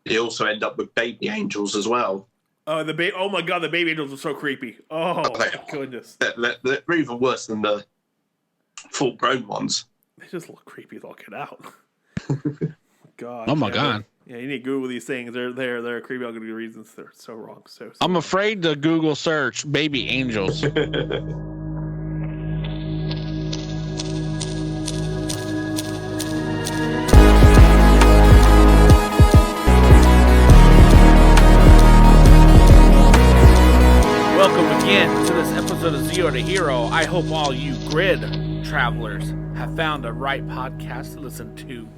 you also end up with baby angels as well. Oh my god, the baby angels are so creepy. Oh my goodness. They're even worse than the full-grown ones. They just look creepy as all get out. God. Oh my god. Yeah, you need to Google these things. They're creepy all good reasons. They're so wrong. So I'm afraid to Google search baby angels. Welcome again to this episode of Zero to Hero. I hope all you grid travelers have found the right podcast to listen to.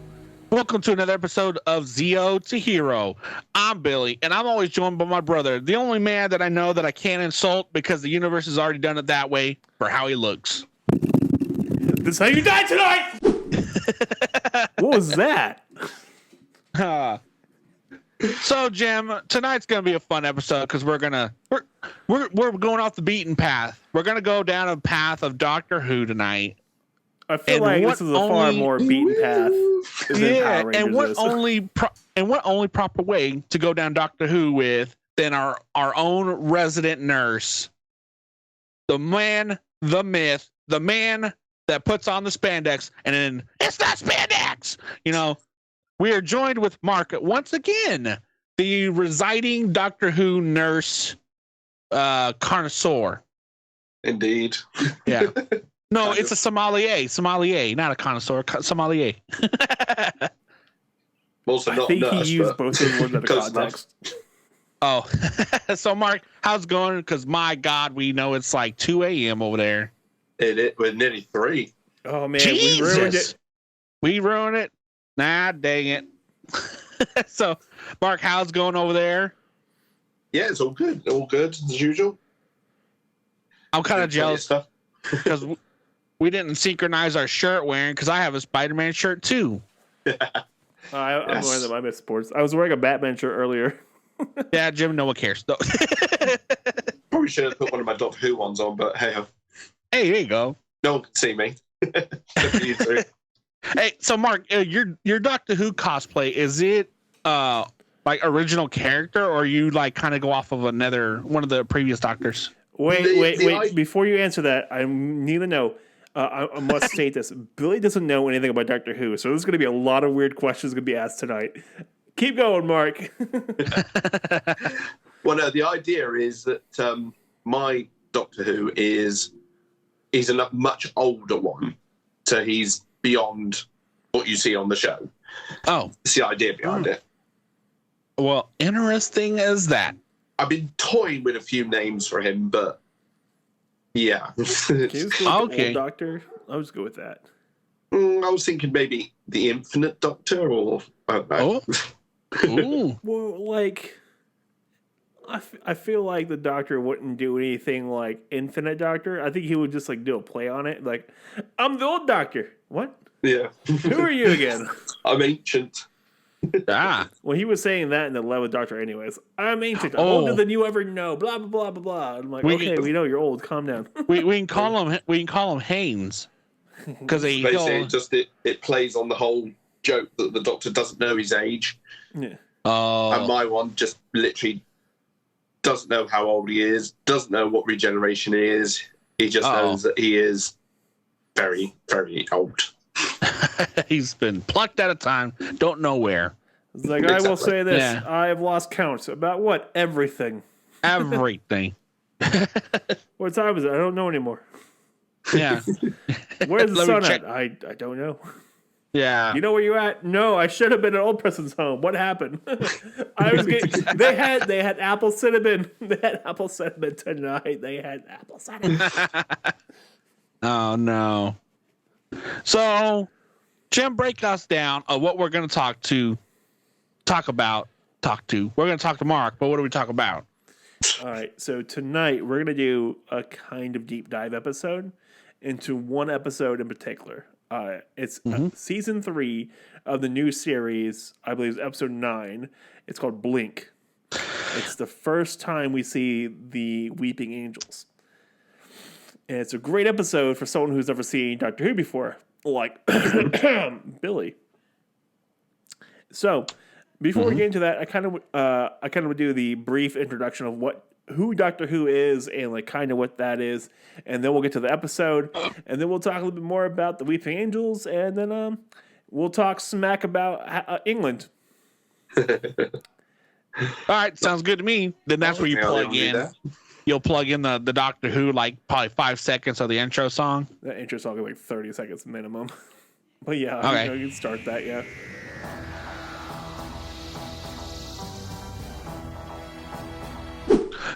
Welcome to another episode of Zero to Hero. I'm Billy, and I'm always joined by my brother, the only man that I know that I can't insult because the universe has already done it that way for how he looks. This is how you die tonight! What was that? So, Jim, tonight's gonna be a fun episode because we're going off the beaten path. We're gonna go down a path of Doctor Who tonight. I feel like this is a far more beaten path. Yeah, and what only proper way to go down Doctor Who with than our own resident nurse, the man, the myth, the man that puts on the spandex, and then it's not spandex. You know, we are joined with Mark once again, the residing Doctor Who nurse, connoisseur. Indeed. Yeah. No, it's a sommelier, not a connoisseur, sommelier. Also not I think nurse, he used both of them in the context. Oh, so Mark, how's it going? Because my God, we know it's like 2 a.m. over there. We're nearly 3. Oh man, Jesus. we ruined it. We ruined it. Nah, dang it. So, Mark, how's it going over there? Yeah, it's all good. All good as usual. I'm kind of jealous because we didn't synchronize our shirt wearing because I have a Spider-Man shirt too. I'm wearing them. I miss sports. I was wearing a Batman shirt earlier. Yeah, Jim, no one cares. No. Probably should have put one of my Doctor Who ones on, but hey. Hey, there you go. No one can see me. Hey, so Mark, your Doctor Who cosplay, is it like original character, or you like kind of go off of one of the previous Doctors? Wait. Before you answer that, I need to know. I must state this. Billy doesn't know anything about Doctor Who, so there's going to be a lot of weird questions going to be asked tonight. Keep going, Mark. Well, no, the idea is that my Doctor Who he's a much older one, so he's beyond what you see on the show. Oh. It's the idea behind it. Well, interesting as that. I've been toying with a few names for him, but yeah. Okay. Doctor? I'll just go with that. I was thinking maybe the Infinite Doctor, or I don't know. Ooh. Well, like, I feel like the Doctor wouldn't do anything like Infinite Doctor. I think he would just like do a play on it. Like, I'm the old Doctor. What? Yeah. Who are you again? I'm ancient. Well, he was saying that in the 11th Doctor anyways. I'm ancient. I'm older than you ever know. Blah, blah, blah, blah, blah. I'm like, we know you're old. Calm down. we can call him Haynes. Because basically it plays on the whole joke that the Doctor doesn't know his age. Yeah. And my one just literally doesn't know how old he is, doesn't know what regeneration is. He just knows that he is very, very old. He's been plucked out of time, don't know where. It's like, exactly. I will say this. Yeah. I have lost count. About what? Everything. Everything. What time is it? I don't know anymore. Yeah. Where's the sun at? I don't know. Yeah. You know where you at? No, I should have been at old person's home. What happened? They had apple cinnamon. They had apple cinnamon tonight. They had apple cinnamon. Oh no. So, Jim, break us down of what we're going to talk about. We're going to talk to Mark, but what do we talk about? All right. So tonight we're going to do a kind of deep dive episode into one episode in particular. It's season 3 of the new series. I believe it's episode 9. It's called Blink. It's the first time we see the Weeping Angels. And it's a great episode for someone who's never seen Doctor Who before, like Billy. So, Before we get into that, I kind of would do the brief introduction of who Doctor Who is and like kind of what that is, and then we'll get to the episode, and then we'll talk a little bit more about the Weeping Angels, and then we'll talk smack about England. All right, sounds good to me. Then that's where you plug in. You'll plug in the Doctor Who, like probably 5 seconds of the intro song. The intro song is like 30 seconds minimum. But yeah, okay. You can start that, yeah.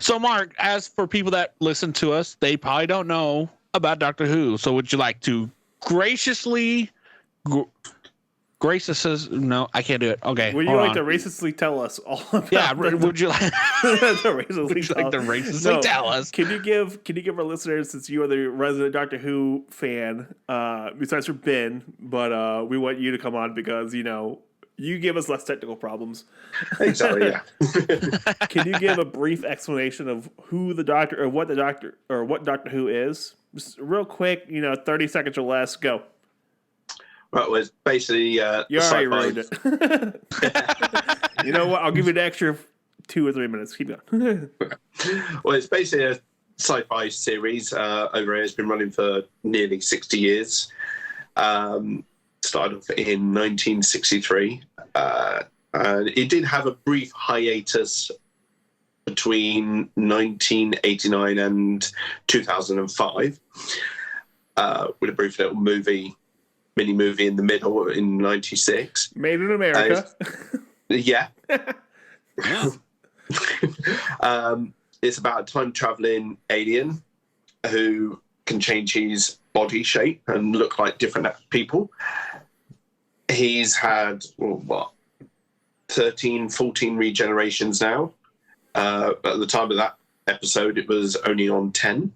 So, Mark, as for people that listen to us, they probably don't know about Doctor Who. So would you like to graciously... No, I can't do it. Okay. Would you like to racistly tell us all about would you like to racistly tell us? Can you give our listeners, since you are the resident Doctor Who fan, besides for Ben, but we want you to come on because, you give us less technical problems. Exactly, yeah. Can you give a brief explanation of who the Doctor, or what Doctor Who is? Just real quick, 30 seconds or less, go. Right, well, it's basically you already ruined it. You know what? I'll give you an extra 2 or 3 minutes. Keep going. Well, it's basically a sci-fi series over here. It's been running for nearly 60 years. Started off in 1963. And it did have a brief hiatus between 1989 and 2005 with a brief little mini movie in the middle in 96. Made in America. Yeah. It's about a time-traveling alien who can change his body shape and look like different people. He's had, 13, 14 regenerations now. But at the time of that episode, it was only on 10.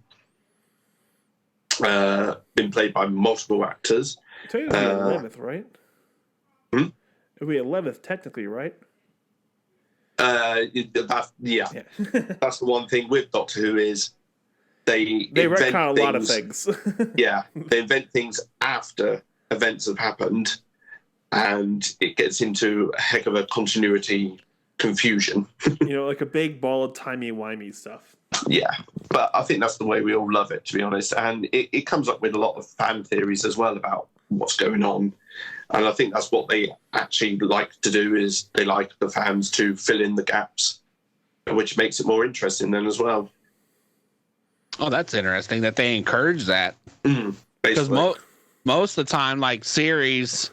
Been played by multiple actors. So it'll be 11th, right? It'll be 11th technically, right? Yeah. That's the one thing with Doctor Who is they retcon a lot of things. Yeah, they invent things after events have happened, and it gets into a heck of a continuity confusion. Like a big ball of timey-wimey stuff. Yeah, but I think that's the way we all love it, to be honest. And it comes up with a lot of fan theories as well about what's going on. And I think that's what they actually like to do, is they like the fans to fill in the gaps, which makes it more interesting then as well. Oh, that's interesting that they encourage that. Because most of the time, like series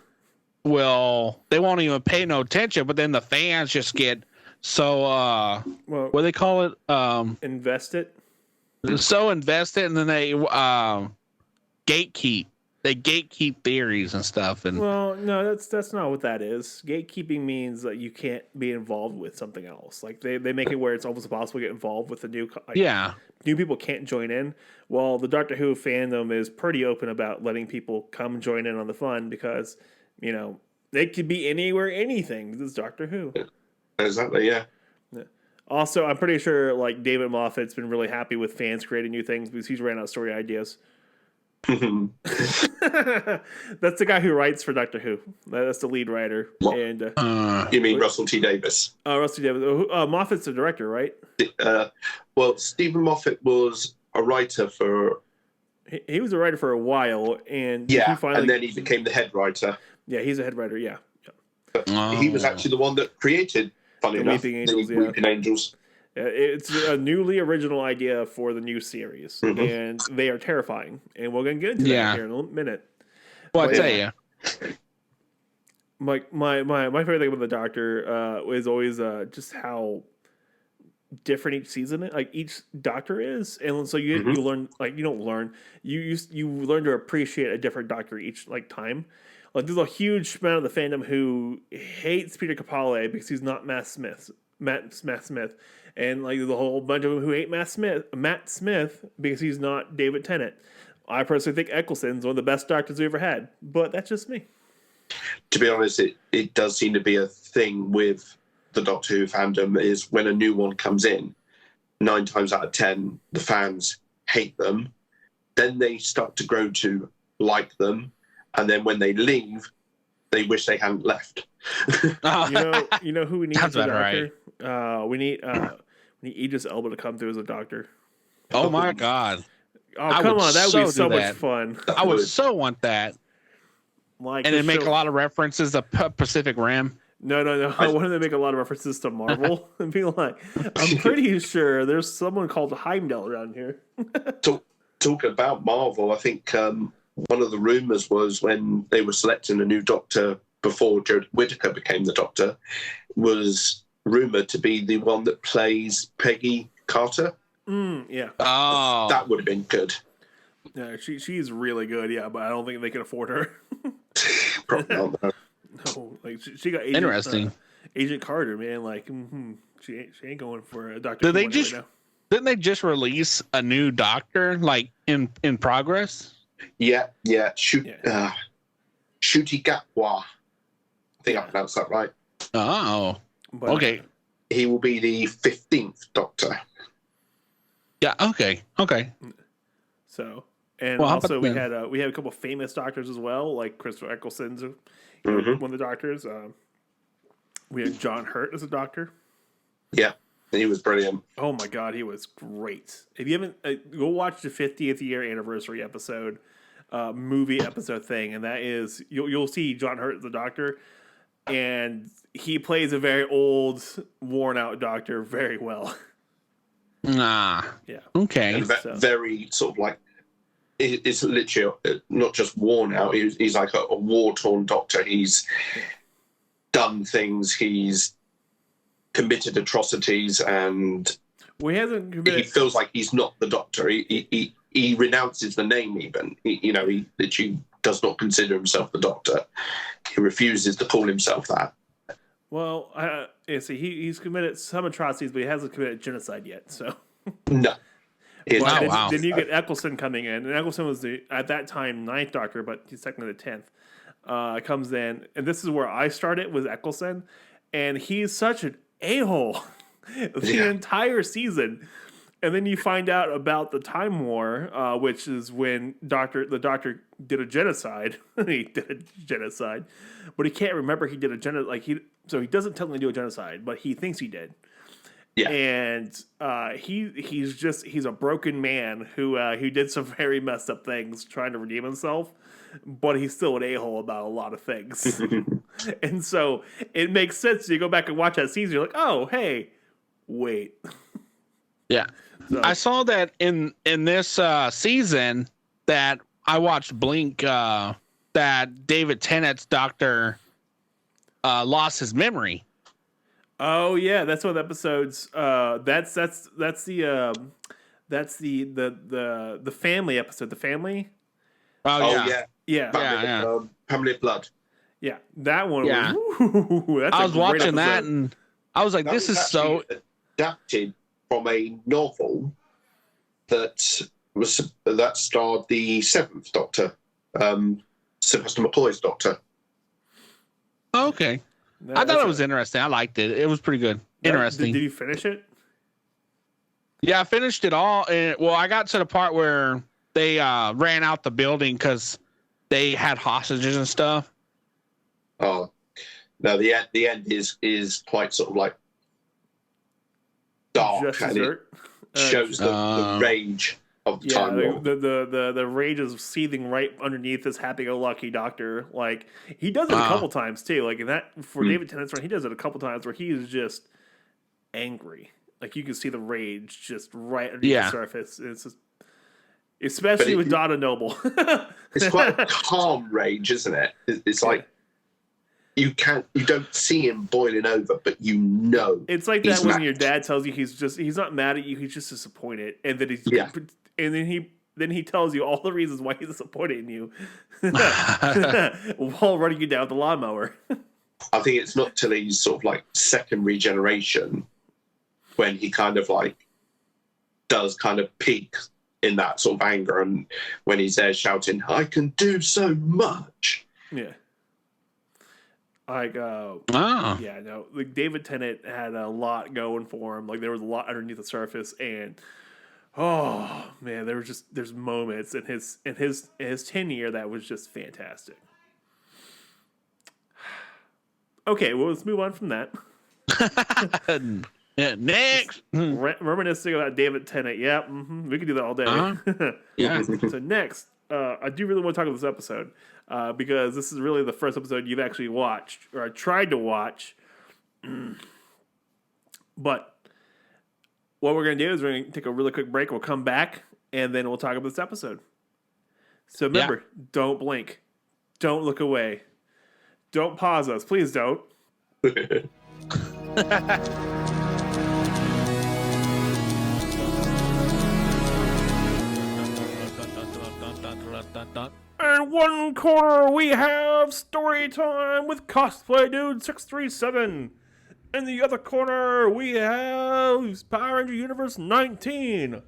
they won't even pay no attention, but then the fans just get so what do they call it? Invested. So invested, and then they gatekeep. They gatekeep theories and stuff. And well, no, that's not what that is. Gatekeeping means that you can't be involved with something else. Like they make it where it's almost impossible to get involved with the new. New people can't join in. Well, the Doctor Who fandom is pretty open about letting people come join in on the fun because they could be anywhere, anything. This is Doctor Who. Exactly. Yeah. Also, I'm pretty sure like David Moffat's been really happy with fans creating new things because he's ran out of story ideas. That's the guy who writes for Doctor Who. That's the lead writer. And you mean Russell T Davies? Russell T Davies. Moffat's the director, right? Well, Stephen Moffat was a writer for. He was a writer for a while, and and then he became the head writer. Yeah, he's a head writer. Yeah. But he was actually the one that created, funny enough, the Weeping Angels. It's a newly original idea for the new series, and they are terrifying. And we're going to get into that here in a minute. Well, I tell you, my favorite thing about the Doctor is always just how different each season, like each Doctor is, and so you learn, like you learn to appreciate a different Doctor each time. Like there's a huge amount of the fandom who hates Peter Capaldi because he's not Matt Smith. And like there's a whole bunch of them who hate Matt Smith because he's not David Tennant. I personally think Eccleston's one of the best Doctors we ever had, but that's just me. To be honest, it does seem to be a thing with the Doctor Who fandom is when a new one comes in, 9 times out of 10, the fans hate them. Then they start to grow to like them. And then when they leave, they wish they hadn't left. You know who we need as a doctor? Right. We need Idris Elba to come through as a doctor. Oh my God! Oh, come on, that would be so much fun. I would so want that. Like, and then make a lot of references to Pacific Rim. No. I wanted to make a lot of references to Marvel and be like, I'm pretty sure there's someone called Heimdall around here. Talk about Marvel. I think one of the rumors was when they were selecting a new Doctor before Jodie Whittaker became the Doctor, was rumored to be the one that plays Peggy Carter. Yeah. Oh, that would have been good. Yeah, she's really good. Yeah, but I don't think they can afford her. Probably not. No, like she got Agent Carter, man. Like she ain't going for a Doctor. Didn't they just release a new Doctor like in progress? Yeah. Shuti Gatwa. I think I pronounced that right. Oh, but, okay. He will be the 15th Doctor. Yeah. Okay. So, and also we had a couple of famous doctors as well, like Christopher Eccleston's one of the doctors. We had John Hurt as a doctor. Yeah, he was brilliant. Oh my God, he was great. If you haven't, go watch the 50th year anniversary episode, movie episode thing, and that is you'll see John Hurt as the doctor, and he plays a very old, worn out doctor very well. Yeah. Okay. And very sort of like, it's literally not just worn out. He's like a war-torn doctor. He's done things. He's committed atrocities, and he feels like he's not the Doctor. He renounces the name even. He literally does not consider himself the Doctor. He refuses to call himself that. Well, he's committed some atrocities, but he hasn't committed genocide yet. So no. Wow. Then you get Eccleston coming in, and Eccleston was at that time 9th Doctor, but he's technically the 10th. Comes in, and this is where I started with Eccleston, and he's such an a-hole the entire season. And then you find out about the Time War, which is when the Doctor did a genocide. He did a genocide, but he can't remember he did a genocide. So he doesn't technically do a genocide, but he thinks he did. Yeah, and he's a broken man who did some very messed up things trying to redeem himself, but he's still an a-hole about a lot of things. And so it makes sense. You go back and watch that season, you're like, oh, hey, wait. Yeah. So, I saw that in this season that I watched Blink that David Tennant's Doctor lost his memory. Oh yeah, that's what episodes. That's the family episode. The family. Oh yeah. Family of Blood. Yeah, that one. Yeah. I was watching that and I was like, this is so adapted from a novel that starred the 7th Doctor, Sylvester McCoy's Doctor. Oh, okay. No, I thought it was interesting. I liked it. It was pretty good. Interesting. Did you finish it? Yeah, I finished it all. Well, I got to the part where they ran out the building because they had hostages and stuff. Oh, no! The end is quite sort of like dark, and it shows the rage of the Time War. The rage is seething right underneath this happy-go-lucky Doctor. Like, he does it a couple times too. Like in that for David Tennant's run, he does it a couple times where he is just angry. Like you can see the rage just right underneath the surface. It's just, especially with Donna Noble. It's quite a calm rage, isn't it? It's like you don't see him boiling over, but you know. It's like that when your dad tells you he's not mad at you, he's just disappointed, and then he tells you all the reasons why he's disappointed in you while running you down with the lawnmower. I think it's not till he's sort of like second regeneration when he kind of like does kind of peak in that sort of anger, and when he's there shouting, "I can do so much." Yeah. Like, like David Tennant had a lot going for him. Like there was a lot underneath the surface, and oh man, there's moments in his tenure that was just fantastic. Okay, well, let's move on from that. Next. Reminiscing about David Tennant. Yeah, we can do that all day. Yeah. So next, I do really want to talk about this episode because this is really the first episode you've actually watched or tried to watch. But what we're going to do is we're going to take a really quick break. We'll come back, and then we'll talk about this episode. So remember, don't blink. Don't look away. Don't pause us. Please don't. In one corner, we have story time with Cosplay Dude 637. In the other corner, we have Power Ranger Universe 19.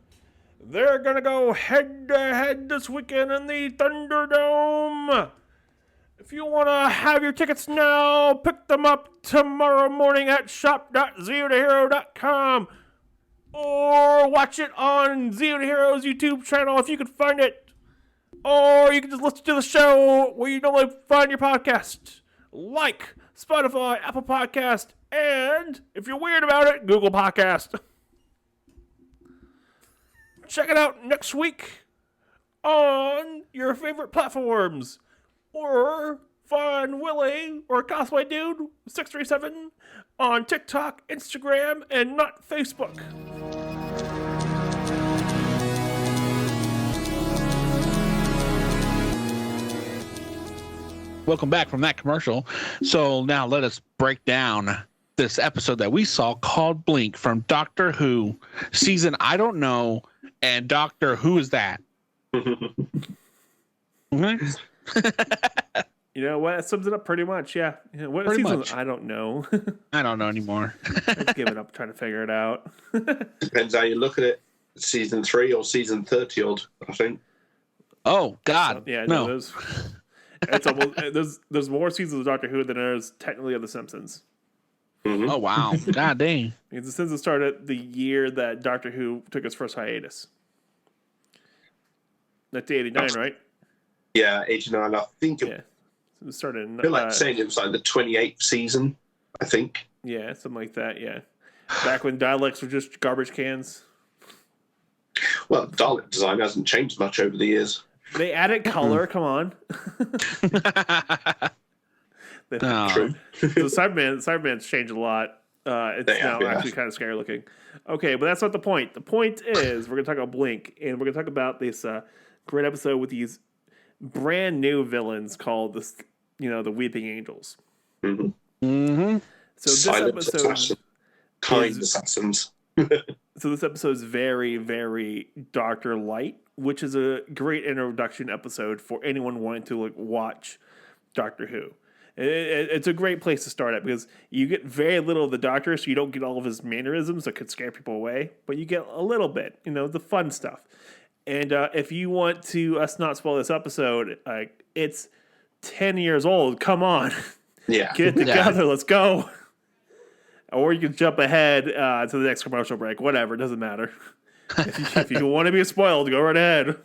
They're going to go head-to-head this weekend in the Thunderdome. If you want to have your tickets now, pick them up tomorrow morning at shop.zeotohero.com or watch it on Zeo to Hero's YouTube channel if you can find it. Or you can just listen to the show where you normally find your podcast, like Spotify, Apple Podcast, and, if you're weird about it, Google Podcast. Check it out next week on your favorite platforms. Or find Willie or Cosplay Dude 637 on TikTok, Instagram, and not Facebook. Welcome back from that commercial. So now let us break down this episode that we saw called Blink from Doctor Who season I don't know and Doctor Who is that? Okay. You know what? That sums it up pretty much. Yeah. What Pretty season? much. I don't know. I don't know anymore. I've given up trying to figure it out. Depends how you look at it. Season 3 or season 30 odd, I think. Oh God. Yeah. No. It's almost there's more seasons of Doctor Who than there is technically of The Simpsons. Mm-hmm. Oh wow. God dang. Because The Simpsons started the year that Doctor Who took its first hiatus. 1989, right? Yeah, 89. I think it started in. I feel like saying it was like the 28th season, I think. Yeah, something like that, yeah. Back when dialects were just garbage cans. Well, Dalek design hasn't changed much over the years. They added color, come on. True. So Cyberman's changed a lot. It's actually kind of scary looking. Okay, but that's not the point. The point is we're going to talk about Blink, and we're going to talk about this great episode with these brand new villains called the Weeping Angels. Mm-hmm. Mm-hmm. So this Silent episode assassins. So this episode is very, very Doctor Light, which is a great introduction episode for anyone wanting to watch Doctor Who. It's a great place to start at because you get very little of the Doctor, so you don't get all of his mannerisms that could scare people away, but you get a little bit, the fun stuff. And if you want to us not spoil this episode, it's 10 years old. Come on. Yeah. Get it together. Let's go. Or you can jump ahead to the next commercial break. Whatever. It doesn't matter. If you want to be spoiled, go right ahead.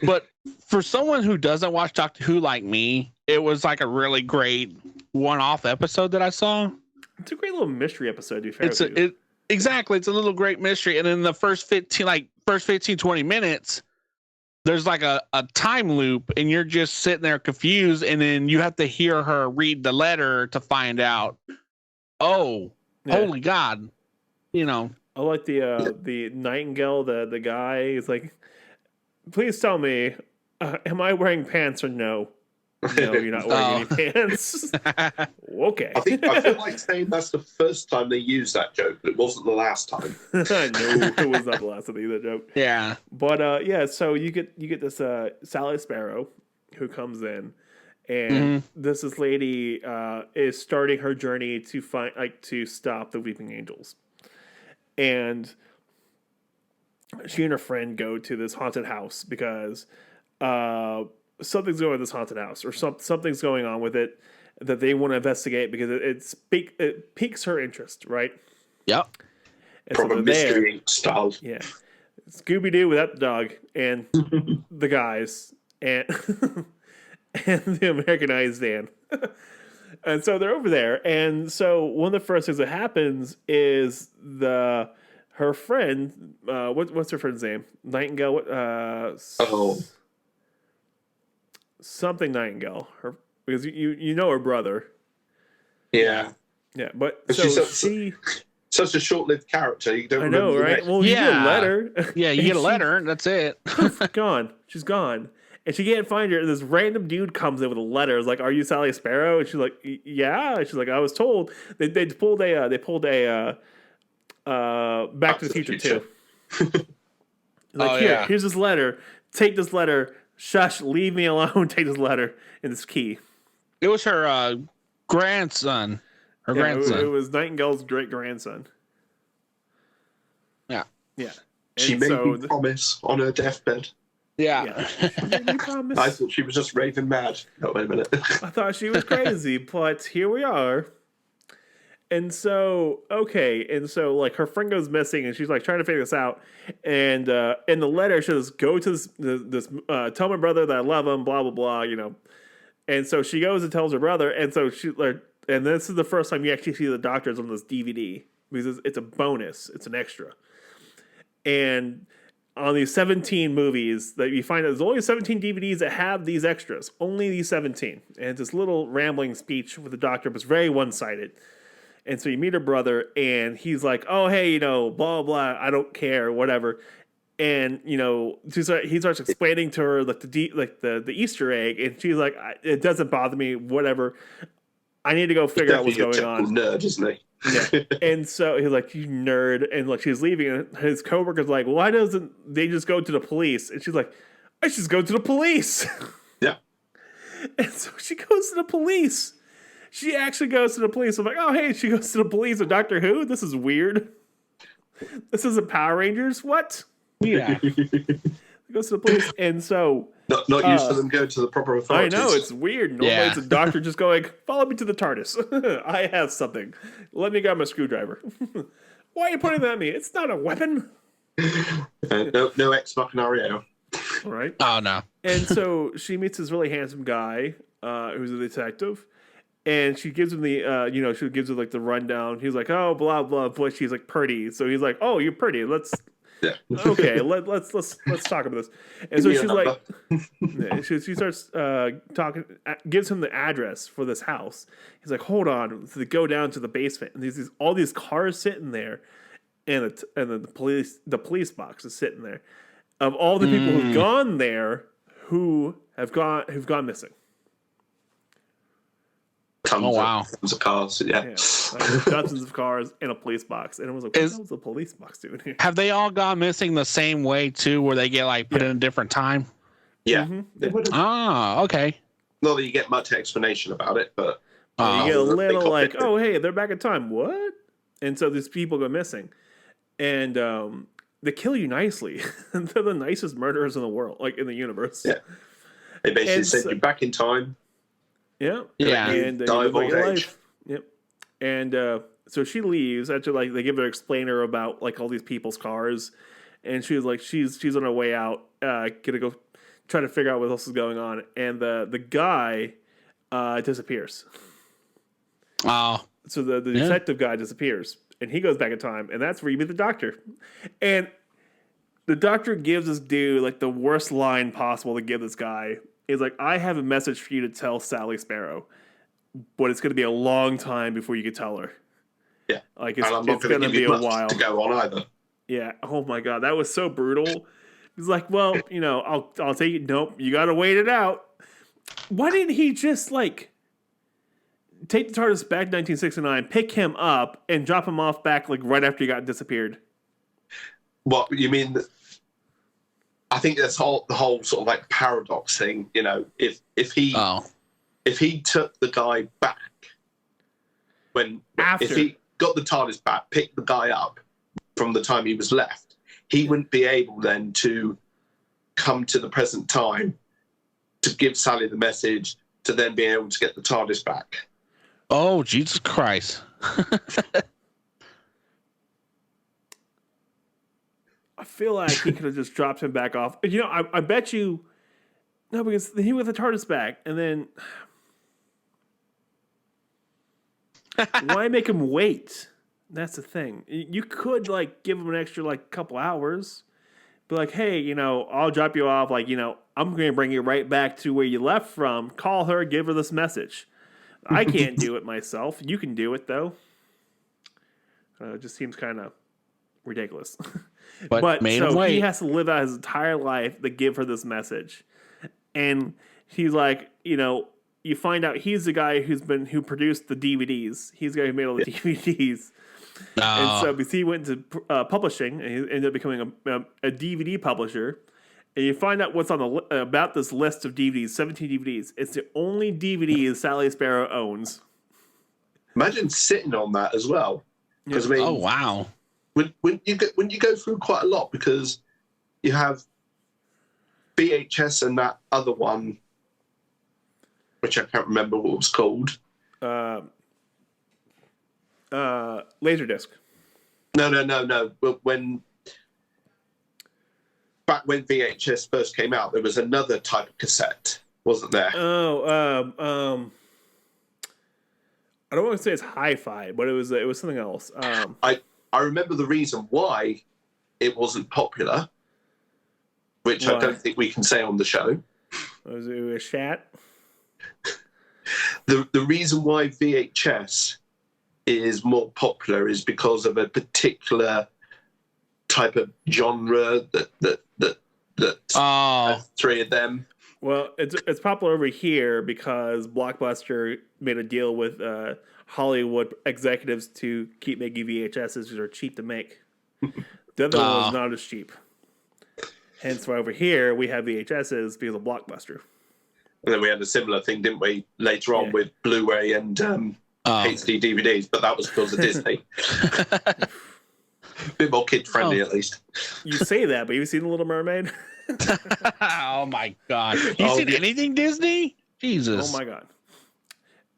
But for someone who doesn't watch Doctor Who like me, it was like a really great one-off episode that I saw. It's a great little mystery episode, to be fair. Exactly. It's a little great mystery. And in the first 15, 20 minutes, there's like a time loop and you're just sitting there confused. And then you have to hear her read the letter to find out, holy God, I like the Nightingale, the guy is like, please tell me, am I wearing pants or no? No, you're not wearing any pants. Okay. I feel like saying that's the first time they used that joke, but it wasn't the last time. No, it was not the last time they used that joke. Yeah. But so you get this Sally Sparrow who comes in, and this lady is starting her journey to to stop the Weeping Angels, and she and her friend go to this haunted house because something's going on with this haunted house, or something's going on with it that they want to investigate because it piques her interest, right? Yep. And from a mystery style. Yeah. Scooby-Doo without the dog and the guys and and the Americanized Dan. And so they're over there, and so one of the first things that happens is her friend, what's her friend's name? Nightingale. Something Nightingale. Because you know her brother. Yeah. Yeah, but she's such a short-lived character. You don't remember the right? name. Well, you get a letter. Yeah, you get a letter. That's it. Gone. She's gone. And she can't find her. And this random dude comes in with a letter. It's like, "Are you Sally Sparrow?" And she's like, "Yeah." And she's like, "I was told they pulled a Back to the Future too." Like, here's this letter. Take this letter. Shush. Leave me alone. Take this letter and this key. It was her grandson. Her grandson. It was Nightingale's great grandson. Yeah. Yeah. She made me promise on her deathbed. Yeah. I thought she was just raving mad. Oh, wait a minute. I thought she was crazy, but here we are. And so, like her friend goes missing, and she's like trying to figure this out. And in the letter, she says, "Go to this tell my brother that I love him." Blah blah blah. You know. And so she goes and tells her brother, and so and this is the first time you actually see the doctors on this DVD because it's a bonus, it's an extra. And on these 17 movies that you find, there's only 17 DVDs that have these extras, only these 17. And it's this little rambling speech with the doctor, but it's very one-sided. And so you meet her brother, and he's like, "Oh, hey, you know, blah, blah, I don't care, whatever." And, you know, he starts explaining to her like the Easter egg, and she's like, "It doesn't bother me, whatever. I need to go figure out what's going on." Nerd, isn't he? Yeah. And so he's like, "You nerd," and like she's leaving, and his coworker's like, "Why doesn't they just go to the police?" And she's like, "I should just go to the police." Yeah. And so she goes to the police. She actually goes to the police. I'm like, "Oh, hey," she goes to the police with Doctor Who. This is weird. This isn't Power Rangers. What? Yeah. Goes to the police, and so not used for them going to the proper authorities. I know, it's weird. Normally it's a doctor just going, "Follow me to the TARDIS. I have something. Let me grab my screwdriver." "Why are you pointing that at me? It's not a weapon." No Ex Machina. Right? Oh no. And so she meets this really handsome guy who's a detective. And she gives him the, she gives him like the rundown. He's like, "Oh, blah blah," but she's like pretty. So he's like, "Oh, you're pretty. Let's okay, let's talk about this." And so she's like, she starts talking, gives him the address for this house. He's like, "Hold on," so they go down to the basement, and there's all these cars sitting there, and the police box is sitting there of all the people who've gone there who've gone missing. Tons of cars, yeah. Like dozens of cars in a police box, and it was like, "What was the police box doing here?" Have they all gone missing the same way too, where they get like put in a different time? Yeah. Ah, okay. Not that you get much explanation about it, but you get a little like, "Oh, hey, they're back in time." What? And so these people go missing, and they kill you nicely. They're the nicest murderers in the world, like in the universe. Yeah. They basically send you back in time. Yeah. Yeah. And die of old age. Yep. And so she leaves after like they give her an explainer about like all these people's cars, and she's like she's on her way out, gonna go try to figure out what else is going on, and the guy disappears. Oh. So the detective guy disappears, and he goes back in time, and that's where you meet the doctor, and the doctor gives this dude like the worst line possible to give this guy. He's like, "I have a message for you to tell Sally Sparrow, but it's going to be a long time before you can tell her." Yeah, like it's going to be a while to go on either. Yeah. Oh my god, that was so brutal. He's like, "Well, I'll take it." "Nope, you got to wait it out." Why didn't he just like take the TARDIS back to 1969, pick him up, and drop him off back like right after he got disappeared? What you mean? I think that's the whole sort of like paradox thing. If he took the guy back if he got the TARDIS back, picked the guy up from the time he was left, he wouldn't be able then to come to the present time to give Sally the message to then be able to get the TARDIS back. Oh, Jesus Christ. I feel like he could have just dropped him back off. I bet you... No, because he went the TARDIS back, and then... Why make him wait? That's the thing. You could like give him an extra like couple hours. Be like, hey, I'll drop you off. Like, I'm going to bring you right back to where you left from. Call her, give her this message. I can't do it myself. You can do it though. It just seems kind of ridiculous. But so he has to live out his entire life to give her this message, and he's like, you find out he's the guy who produced the DVDs. He's the guy who made all the DVDs. And so because he went into publishing, and he ended up becoming a DVD publisher. And you find out what's on about this list of DVDs, 17 DVDs. It's the only DVD Sally Sparrow owns. Imagine sitting on that as well. Yeah. I mean, oh wow! When you go through quite a lot, because you have VHS and that other one, which I can't remember what it was called. Laserdisc. No. But back when VHS first came out, there was another type of cassette, wasn't there? I don't want to say it's hi-fi, but it was something else. I remember the reason why it wasn't popular, which I don't think we can say on the show. Was it a chat? The reason why VHS is more popular is because of a particular type of genre that three of them. Well, it's popular over here because Blockbuster made a deal with Hollywood executives to keep making VHSs because they're cheap to make. The other one was not as cheap. Hence why over here we have VHSs because of Blockbuster. And then we had a similar thing, didn't we, later on with Blu-ray and HD DVDs, but that was because of Disney. A bit more kid-friendly, at least. You say that, but you've seen The Little Mermaid? Oh, my God. You seen anything Disney? Jesus. Oh, my God.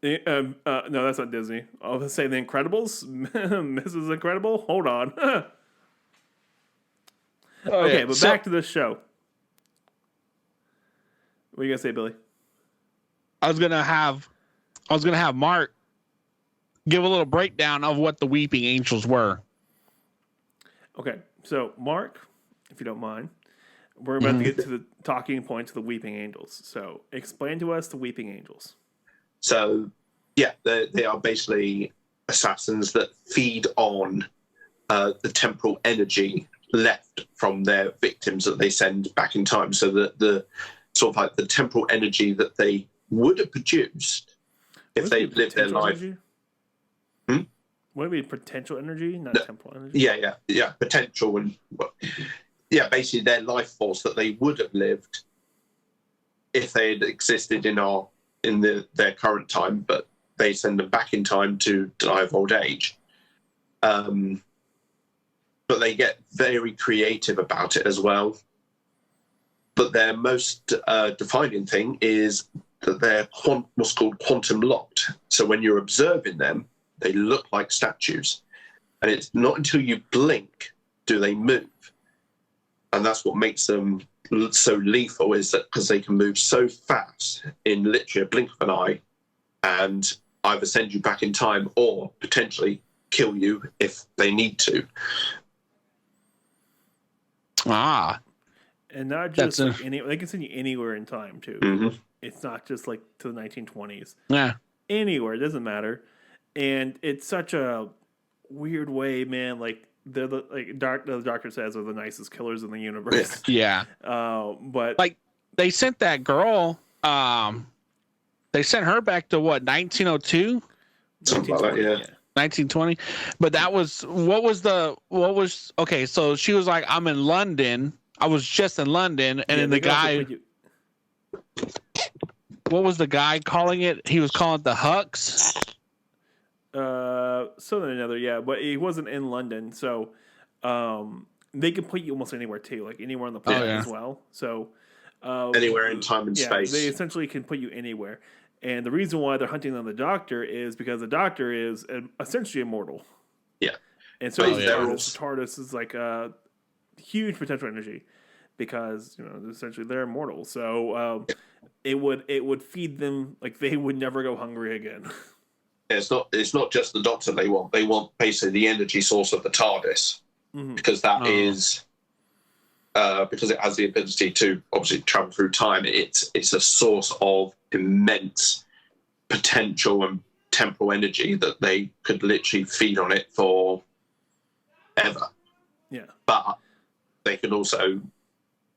No, that's not Disney. I was say The Incredibles. Mrs. Incredible. Hold on. Okay, but back to this show. What are you gonna say, Billy? I was gonna have Mark give a little breakdown of what the Weeping Angels were. Okay, so Mark, if you don't mind, we're about to get to the talking points of the Weeping Angels. So explain to us the Weeping Angels. So, yeah, they are basically assassins that feed on the temporal energy left from their victims that they send back in time. So that the sort of like the temporal energy that they would have produced if they lived their life. Would it be potential energy, not temporal energy? Yeah. Potential and basically their life force that they would have lived if they had existed in their current time, but they send them back in time to die of old age. But they get very creative about it as well. But their most defining thing is that they're what's called quantum locked. So when you're observing them, they look like statues. And it's not until you blink do they move. And that's what makes them so lethal, is that because they can move so fast in literally a blink of an eye and either send you back in time or potentially kill you if they need to. And not just they can send you anywhere in time too. Mm-hmm. It's not just like to the 1920s. Yeah. Anywhere, it doesn't matter. And it's such a weird way, man. Like the doctor says are the nicest killers in the universe. Yeah. But like they sent that girl, they sent her back to what, 1902? Something like that, yeah. 1920. But that was okay, so she was like, I'm in London. I was just in London, and then the guy, what was the guy calling it? He was calling it the Hux. Something or another, yeah. But he wasn't in London, so they can put you almost anywhere too, like anywhere on the planet as well. So anywhere in time and space. They essentially can put you anywhere. And the reason why they're hunting on the Doctor is because the Doctor is essentially immortal. Yeah. And so TARDIS is like a huge potential energy because essentially they're immortal. So it would feed them like they would never go hungry again. It's not just the Doctor they want. They want basically the energy source of the TARDIS, because that is because it has the ability to obviously travel through time. It's a source of immense potential and temporal energy that they could literally feed on it for ever. Yeah, but they could also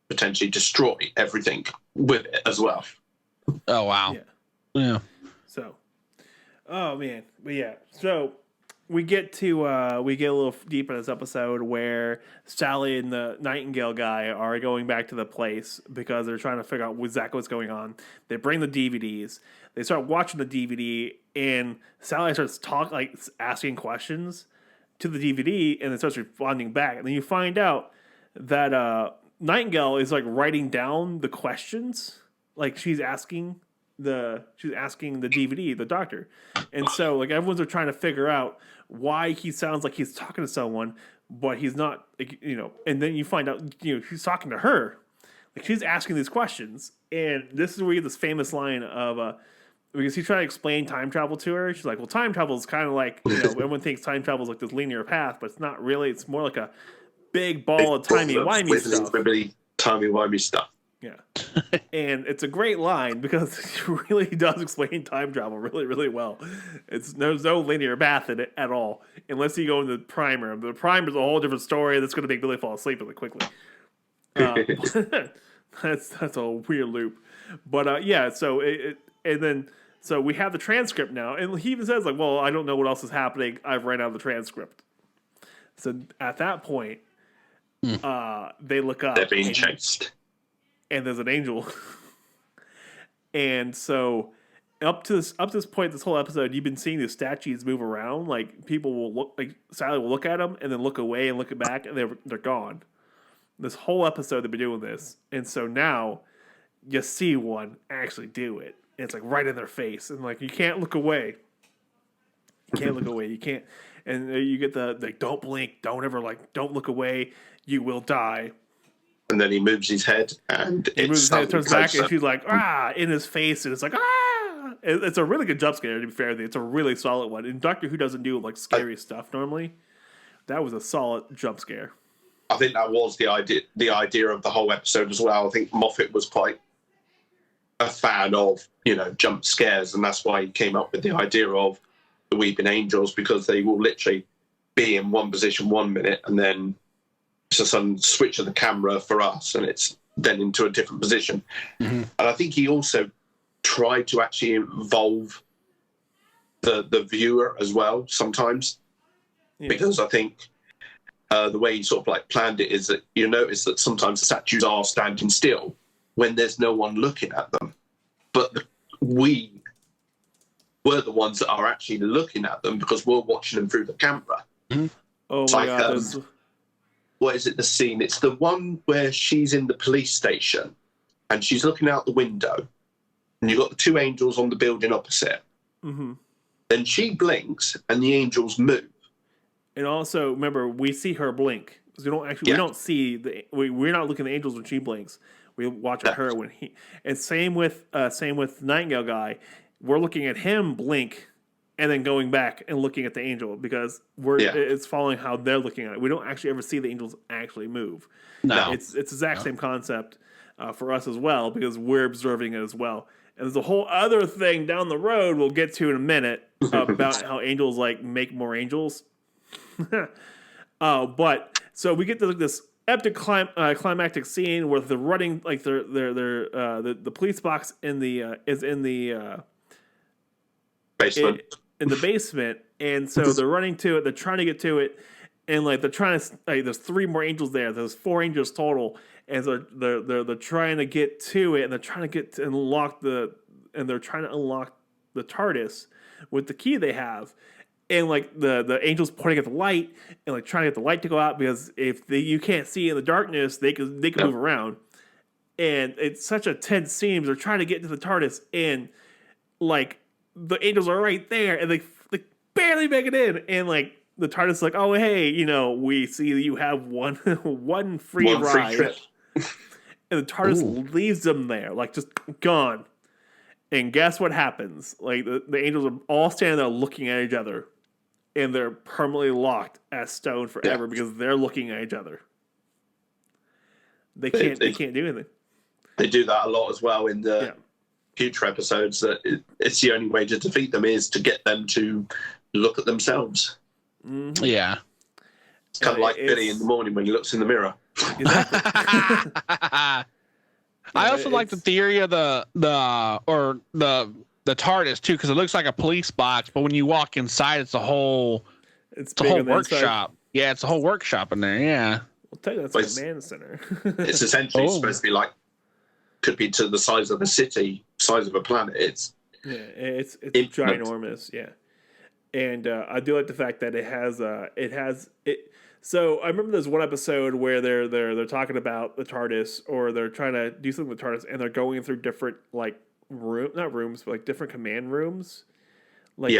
potentially destroy everything with it as well. Oh wow! Yeah. So, oh man, but yeah. So we get a little deep in this episode where Sally and the Nightingale guy are going back to the place because they're trying to figure out exactly what's going on. They bring the DVDs. They start watching the DVD, and Sally starts asking questions to the DVD, and it starts responding back. And then you find out that Nightingale is writing down the questions, she's asking the DVD, the Doctor, and so everyone's trying to figure out why he sounds like he's talking to someone, but he's not, And then you find out, he's talking to her, she's asking these questions, and this is where you get this famous line of because he's trying to explain time travel to her. She's like, well, time travel is kind of everyone thinks time travel is this linear path, but it's not really. It's more like a big ball of timey-wimey stuff. Timey-wimey stuff. Yeah. And it's a great line because it really does explain time travel really, really well. There's no linear path in it at all, unless you go into the primer. The primer is a whole different story that's going to make Billy fall asleep really quickly. That's a weird loop. But so we have the transcript now, and he even says well, I don't know what else is happening. I've ran out of the transcript. So at that point, they look up. They're being chased, and there's an angel. And so up to this point, this whole episode, you've been seeing the statues move around. People will look, Sally will look at them and then look away and look back, and they're gone. This whole episode they've been doing this, and so now you see one actually do it. It's right in their face, and you can't look away. You can't look away. You can't, and you get the don't blink, don't ever don't look away. You will die. And then he moves his head, and he moves his head, turns back, and she's in his face, and it's It's a really good jump scare. To be fair, it's a really solid one. And Doctor Who doesn't do scary stuff normally. That was a solid jump scare. I think that was the idea of the whole episode as well. I think Moffat was quite a fan of jump scares, and that's why he came up with the idea of the weeping angels, because they will literally be in one position 1 minute, and then it's a sudden switch of the camera for us, and it's then into a different position. And I think he also tried to actually involve the viewer as well sometimes, because I think the way he sort of planned it is that you notice that sometimes the statues are standing still when there's no one looking at them, but we were the ones that are actually looking at them because we're watching them through the camera. Oh my God! What is it? The scene? It's the one where she's in the police station and she's looking out the window, and you've got the two angels on the building opposite. Then she blinks and the angels move. And also, remember, we see her blink. We don't see we're not looking at the angels when she blinks. We watch at her when he. And same with Nightingale guy. We're looking at him blink, and then going back and looking at the angel because it's following how they're looking at it. We don't actually ever see the angels actually move. No, it's the exact same concept for us as well because we're observing it as well. And there's a whole other thing down the road we'll get to in a minute about how angels make more angels. But so we get to this epic climactic scene where they're running the police box is in the basement. In the basement, and so they're running to it. They're trying to get to it, and they're trying to. There's 3 more angels there. There's 4 angels total, and so they're trying to get to it, and they're trying to unlock the TARDIS with the key they have. And the angels pointing at the light and trying to get the light to go out because if you can't see in the darkness, they can move around. And it's such a tense scene. They're trying to get into the TARDIS and the angels are right there and they barely make it in. And the TARDIS is oh hey, we see that you have one free ride. And the TARDIS leaves them there, just gone. And guess what happens? Like the angels are all standing there looking at each other, and they're permanently locked as stone forever because they're looking at each other. They can't do anything. They do that a lot as well in the future episodes. That it's the only way to defeat them is to get them to look at themselves. Mm-hmm. Yeah, it's kind of like Billy in the morning when he looks in the mirror. Exactly. I also like the theory of the TARDIS too, because it looks like a police box, but when you walk inside, it's a whole workshop. Yeah, it's a whole workshop in there. Yeah, I'll tell you that's a command center. It's essentially supposed to be like, could be to the size of a city, size of a planet. It's ginormous. Yeah, and I do like the fact that it has. So I remember there's one episode where they're talking about the TARDIS, or they're trying to do something with the TARDIS, and they're going through different like not rooms, but like different command rooms, like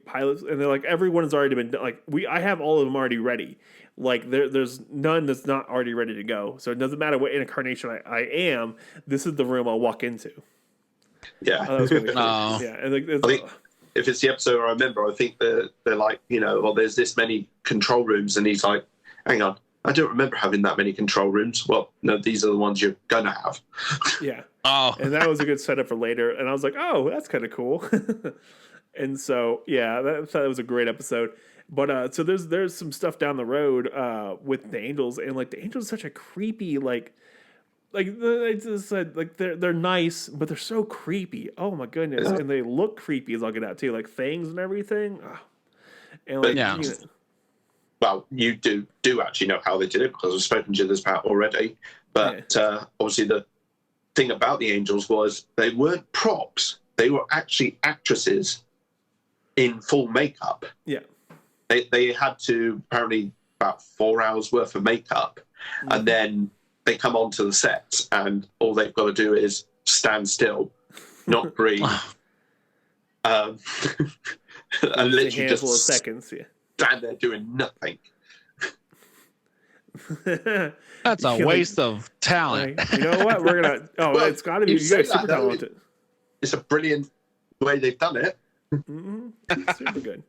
pilots, and they're like everyone has already been like I have all of them already ready. Like there's none that's not already ready to go. So it doesn't matter what incarnation I am. This is the room I'll walk into. Yeah, that was really cool. Yeah, and I think if it's the episode I remember, I think they're like, there's this many control rooms, and he's like, hang on, I don't remember having that many control rooms. Well, no, these are the ones you're gonna have. Yeah. Oh, and that was a good setup for later. And I was like, oh, that's kind of cool. And so that was a great episode. But so there's some stuff down the road with the angels, and like the angels are such a creepy I just said, like they're nice, but they're so creepy. Oh my goodness, and they look creepy as I'll get out too, like fangs and everything. Oh. And like, well, you do actually know how they did it because I've spoken to this about already. But obviously, the thing about the angels was they weren't props; they were actually actresses in full makeup. Yeah, they had to apparently about 4 hours worth of makeup, and then they come onto the set, and all they've got to do is stand still, not breathe, and literally just seconds. Yeah, stand there doing nothing. That's a waste of talent. Like, you know what? We're gonna. It's got to be. You guys super talented. It's a brilliant way they've done it. It's super good.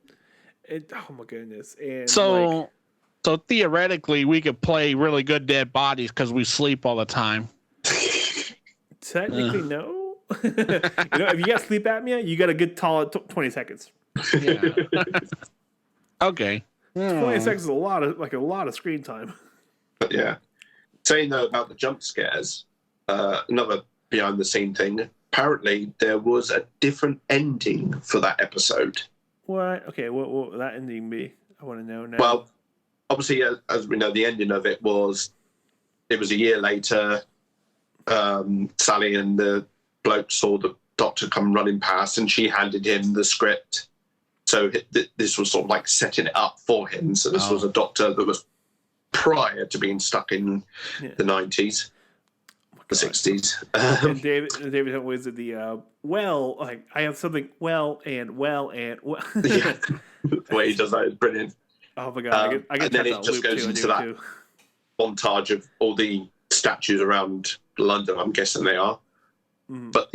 Oh my goodness! And So theoretically, we could play really good dead bodies because we sleep all the time. Technically, no. If you got sleep apnea, you got a good tall 20 seconds. Yeah. Okay. 20 seconds is a lot of screen time. But yeah, saying though about the jump scares, another behind the scene thing. Apparently, there was a different ending for that episode. What? Okay, what will that ending be? I want to know now. Well, obviously, as we know, the ending of it was a year later. Sally and the bloke saw the doctor come running past, and she handed him the script. So this was sort of like setting it up for him. So this was a doctor that was prior to being stuck in the 90s, the 60s. And David always did the I have something yeah. The way he does that is brilliant. Oh my god! I get and then it just goes into that montage of all the statues around London. I'm guessing they are. But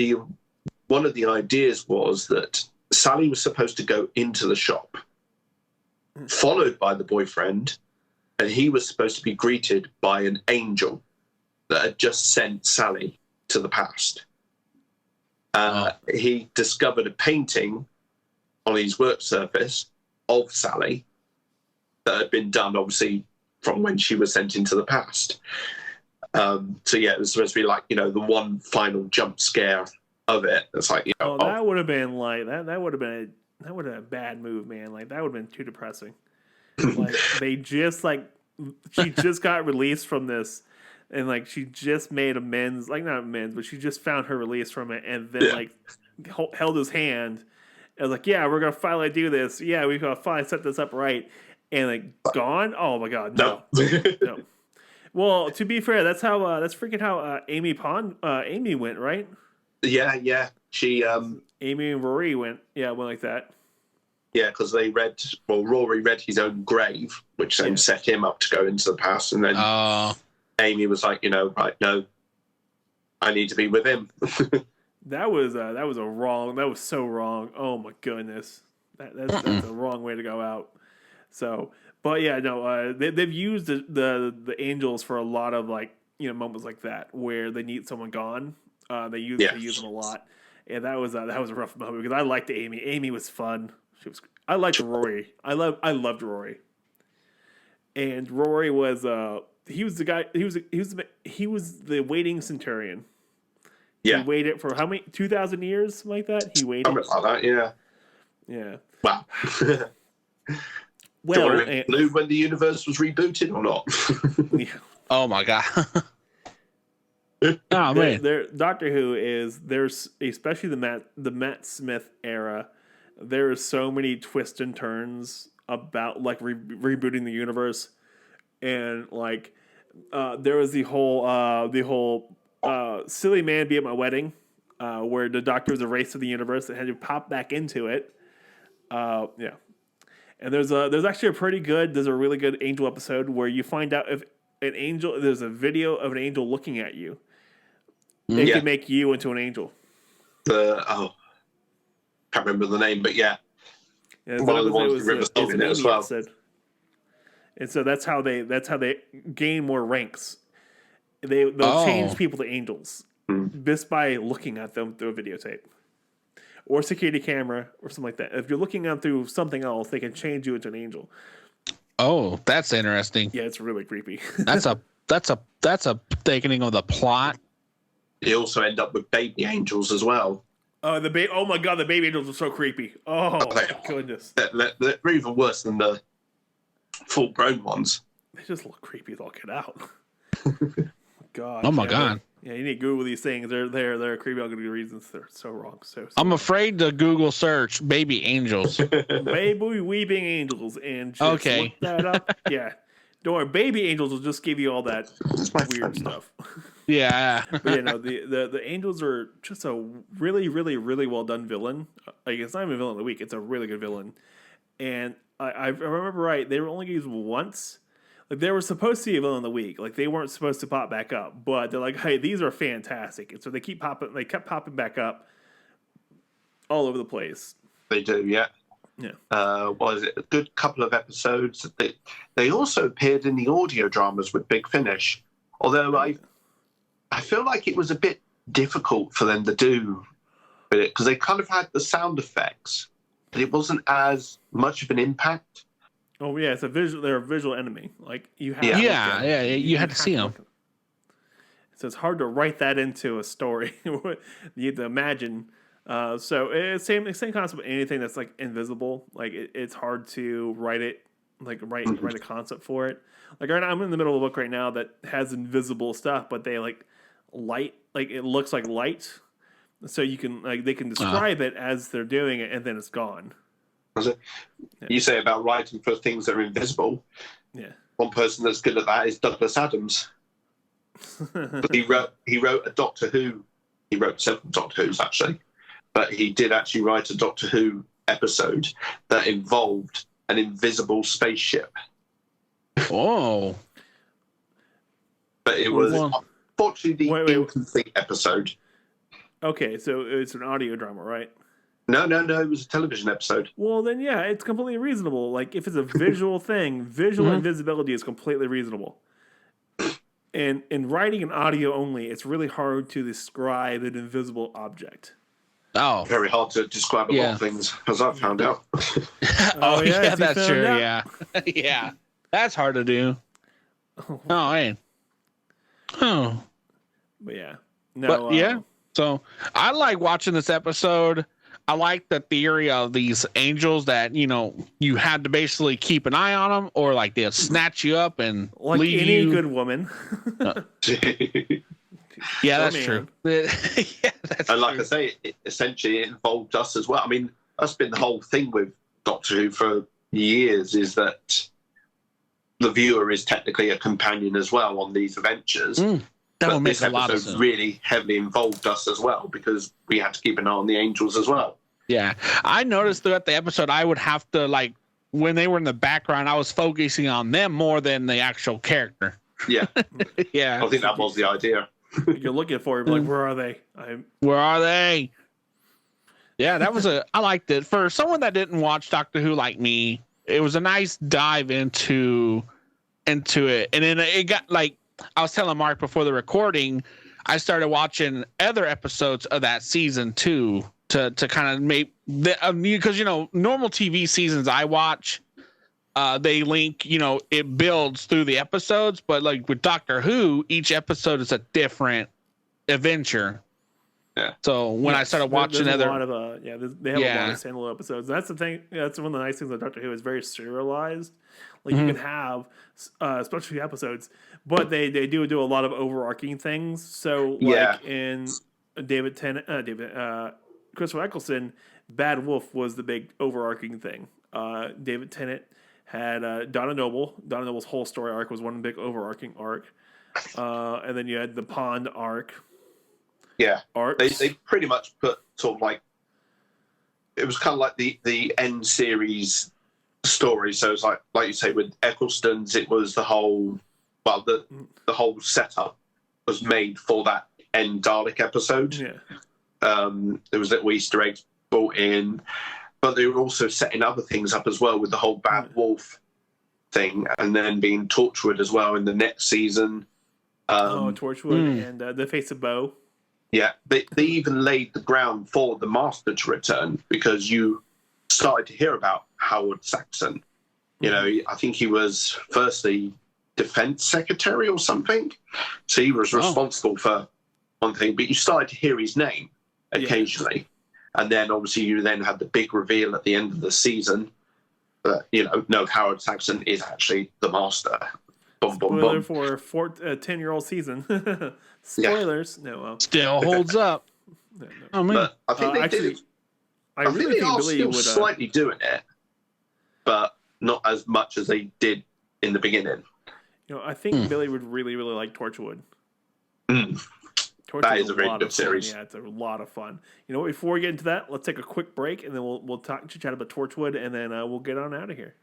one of the ideas was that Sally was supposed to go into the shop, followed by the boyfriend, and he was supposed to be greeted by an angel that had just sent Sally to the past. He discovered a painting on his work surface of Sally that had been done, obviously, from when she was sent into the past. It was supposed to be like, the one final jump scare of it. It's like, that would have been like that would have been a bad move, man. Like that would have been too depressing. Like she just got released from this, and like she just made amends, like not amends, but she just found her release from it, and then held his hand. And was like, yeah, we're gonna finally do this. Yeah, we're gonna finally set this up right. And like gone. Oh my god, no. No. Well, to be fair, that's freaking how Amy went, right? Yeah. She Amy and Rory went like that. Yeah, because Rory read his own grave, which then set him up to go into the past, and then Amy was like, right, no, I need to be with him. That was so wrong. Oh my goodness, that's a wrong way to go out. So, but yeah, no, they've used the angels for a lot of moments like that where they need someone gone. They use them a lot, and that was a rough moment because I liked Amy. Amy was fun. I liked Rory. I loved Rory, and Rory was he was the guy. He was the waiting centurion. Yeah. He waited for how many 2,000 years, something like that. He waited. Something like that, yeah. Yeah. Wow. Well, knew when the universe was rebooted or not? Yeah. Oh my god. Oh man. Doctor Who there's especially the Matt Smith era. There are so many twists and turns about rebooting the universe, and there was the whole silly man be at my wedding, where the Doctor was erased from the universe and had to pop back into it. Yeah, and there's actually there's a really good angel episode where you find out if there's a video of an angel looking at you. It can make you into an angel. Can't remember the name, but yeah. One of the ones with River Song in it as well. Episode. And so that's how they gain more ranks. They'll change people to angels just by looking at them through a videotape or security camera or something like that. If you're looking at through something else, they can change you into an angel. Oh, that's interesting. Yeah, it's really creepy. That's a thickening of the plot. You also end up with baby angels as well. Oh my god, the baby angels are so creepy. Oh my goodness. They're even worse than the full-grown ones. They just look creepy as all get out. God. Oh my god. Yeah, you need to Google these things. They're creepy all good reasons. They're so wrong. So I'm afraid to Google search baby angels. Baby weeping angels and just look that up. Yeah. Don't worry, baby angels will just give you all that weird stuff. Yeah. But yeah, no, the angels are just a really, really, really well done villain. It's not even a villain of the week, it's a really good villain. And I remember right, they were only used once. They were supposed to be a villain of the week. They weren't supposed to pop back up. But they're like, hey, these are fantastic. And so they kept popping back up all over the place. They do, yeah. Yeah. Was it a good couple of episodes? They also appeared in the audio dramas with Big Finish. Although I feel like it was a bit difficult for them to do with it because they kind of had the sound effects, but it wasn't as much of an impact. Oh yeah, they're a visual enemy. You have you had to see them. So it's hard to write that into a story. You have to imagine. So it's same concept with anything that's invisible. It's hard to write it, write a concept for it. Right now, I'm in the middle of a book right now that has invisible stuff, but they light, it looks like light, so you can they can describe it as they're doing it, and then it's gone. You say about writing for things that are invisible. Yeah. One person that's good at that is Douglas Adams. he wrote a Doctor Who. He wrote several Doctor Who's actually, but he did actually write a Doctor Who episode that involved an invisible spaceship. Oh. But it was unfortunately the incomplete episode. Okay, so it's an audio drama, right? No, it was a television episode. Well, then, yeah, it's completely reasonable. If it's a visual thing, visual invisibility is completely reasonable. And in writing and audio only, it's really hard to describe an invisible object. Oh. Very hard to describe a lot of things, as I've found out. Yeah, that's true, yeah. Yeah, that's hard to do. Oh, man. Oh. But yeah. No, yeah. So I like watching this episode. I like the theory of these angels that, you had to basically keep an eye on them or they'll snatch you up and leave any you. good woman. Yeah, that's true. Yeah, that's and like true. I say, essentially it involved us as well. I mean, that's been the whole thing with Doctor Who for years is that the viewer is technically a companion as well on these adventures. That will make this a lot of episode sense. Really heavily involved us as well because we had to keep an eye on the angels as well. Yeah, I noticed throughout the episode I would have to when they were in the background, I was focusing on them more than the actual character. Yeah, Yeah, I think that was the idea. You're looking for it, like, where are they? Where are they? Yeah, that was I liked it. For someone that didn't watch Doctor Who like me, it was a nice dive into it. And then it got, like, I was telling Mark before the recording, I started watching other episodes of that season too, to kind of make because normal TV seasons I watch, they link, it builds through the episodes, but like with Doctor Who, each episode is a different adventure. Yeah. So when I started watching they have a lot of standalone episodes. That's the thing. That's one of the nice things about Doctor Who is very serialized. Like you can have specialty episodes, but they do a lot of overarching things. So like in Christopher Eccleston, Bad Wolf was the big overarching thing. David Tennant had Donna Noble. Donna Noble's whole story arc was one big overarching arc. And then you had the Pond arc. Yeah, they pretty much put sort of like, it was kind of like the end series story. So it's like you say with Eccleston's, it was the whole setup was made for that end Dalek episode. Yeah, there was little Easter eggs brought in, but they were also setting other things up as well with the whole Bad Wolf thing, and then being Torchwood as well in the next season. Torchwood and the Face of Bo. Yeah, they even laid the ground for the Master to return, because you started to hear about Howard Saxon. I think he was firstly Defense Secretary or something. So he was responsible for one thing, but you started to hear his name occasionally. Yeah. And then obviously you then had the big reveal at the end of the season that, no, Howard Saxon is actually the Master. Spoiler for a 10-year-old season. Spoilers. Yeah. No. Still holds up. No. I mean, but I think they did. I really think Billy would slightly doing it, but not as much as they did in the beginning. I think Billy would really, really like Torchwood. That is a very good series. Yeah, it's a lot of fun. Before we get into that, let's take a quick break, and then we'll chat about Torchwood, and then we'll get on out of here.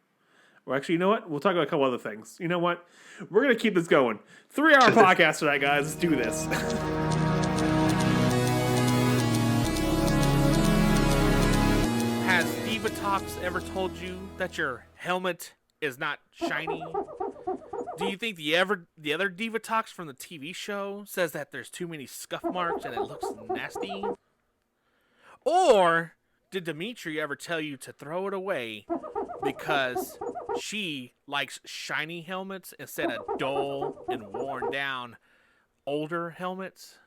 Or actually, you know what? We'll talk about a couple other things. You know what? We're going to keep this going. 3-hour podcast tonight, guys. Let's do this. Has Divatox ever told you that your helmet is not shiny? Do you think the other Divatox from the TV show says that there's too many scuff marks and it looks nasty? Or did Dimitri ever tell you to throw it away because she likes shiny helmets instead of dull and worn down older helmets?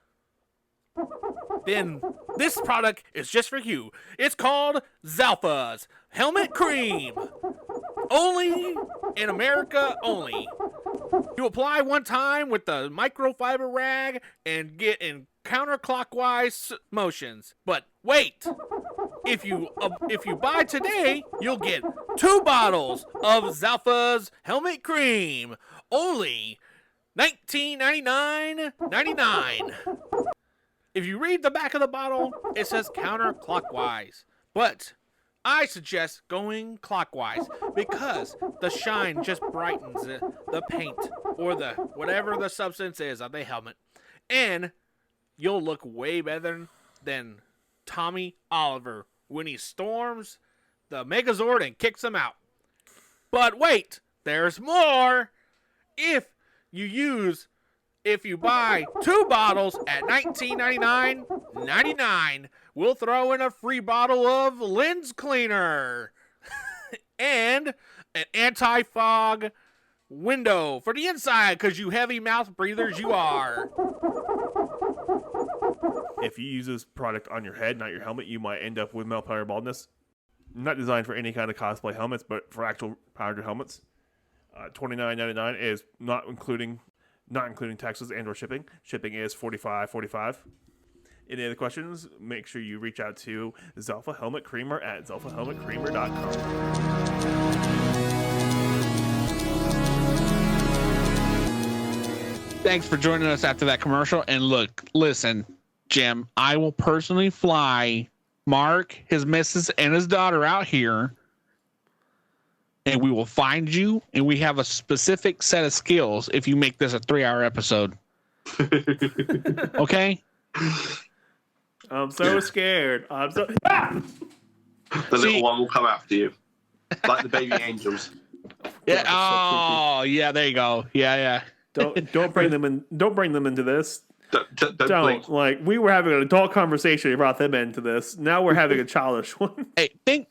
Then this product is just for you. It's called Zalfa's Helmet Cream. Only in America only. You apply one time with the microfiber rag and get in counterclockwise motions. But wait! If you buy today, you'll get 2 bottles of Zalfa's Helmet Cream. Only $19.99.99. If you read the back of the bottle, it says counterclockwise. But I suggest going clockwise because the shine just brightens the paint or the whatever the substance is of the helmet. And you'll look way better than Tommy Oliver when he storms the Megazord and kicks him out. But wait, there's more. If you buy 2 bottles at $19.99.99, we'll throw in a free bottle of lens cleaner and an anti-fog window for the inside, because you heavy mouth breathers you are. If you use this product on your head, not your helmet, you might end up with male power baldness. Not designed for any kind of cosplay helmets, but for actual powered helmets. $29.99 is not including taxes and or shipping. Shipping is $45.45. Any other questions? Make sure you reach out to Zalfa Helmet Creamer at zalfahelmetcreamer.com. Thanks for joining us after that commercial. And listen, Jim, I will personally fly Mark, his missus, and his daughter out here, and we will find you, and we have a specific set of skills if you make this a 3-hour episode. Okay. I'm so scared. I'm so. The little one will come after you, like the baby angels. Yeah. God, Oh, yeah. There you go. Yeah. don't bring them in. Don't bring them into this. Don't Don't. blink. Like, we were having an adult conversation. You brought them into this. Now we're having a childish one. Hey, think.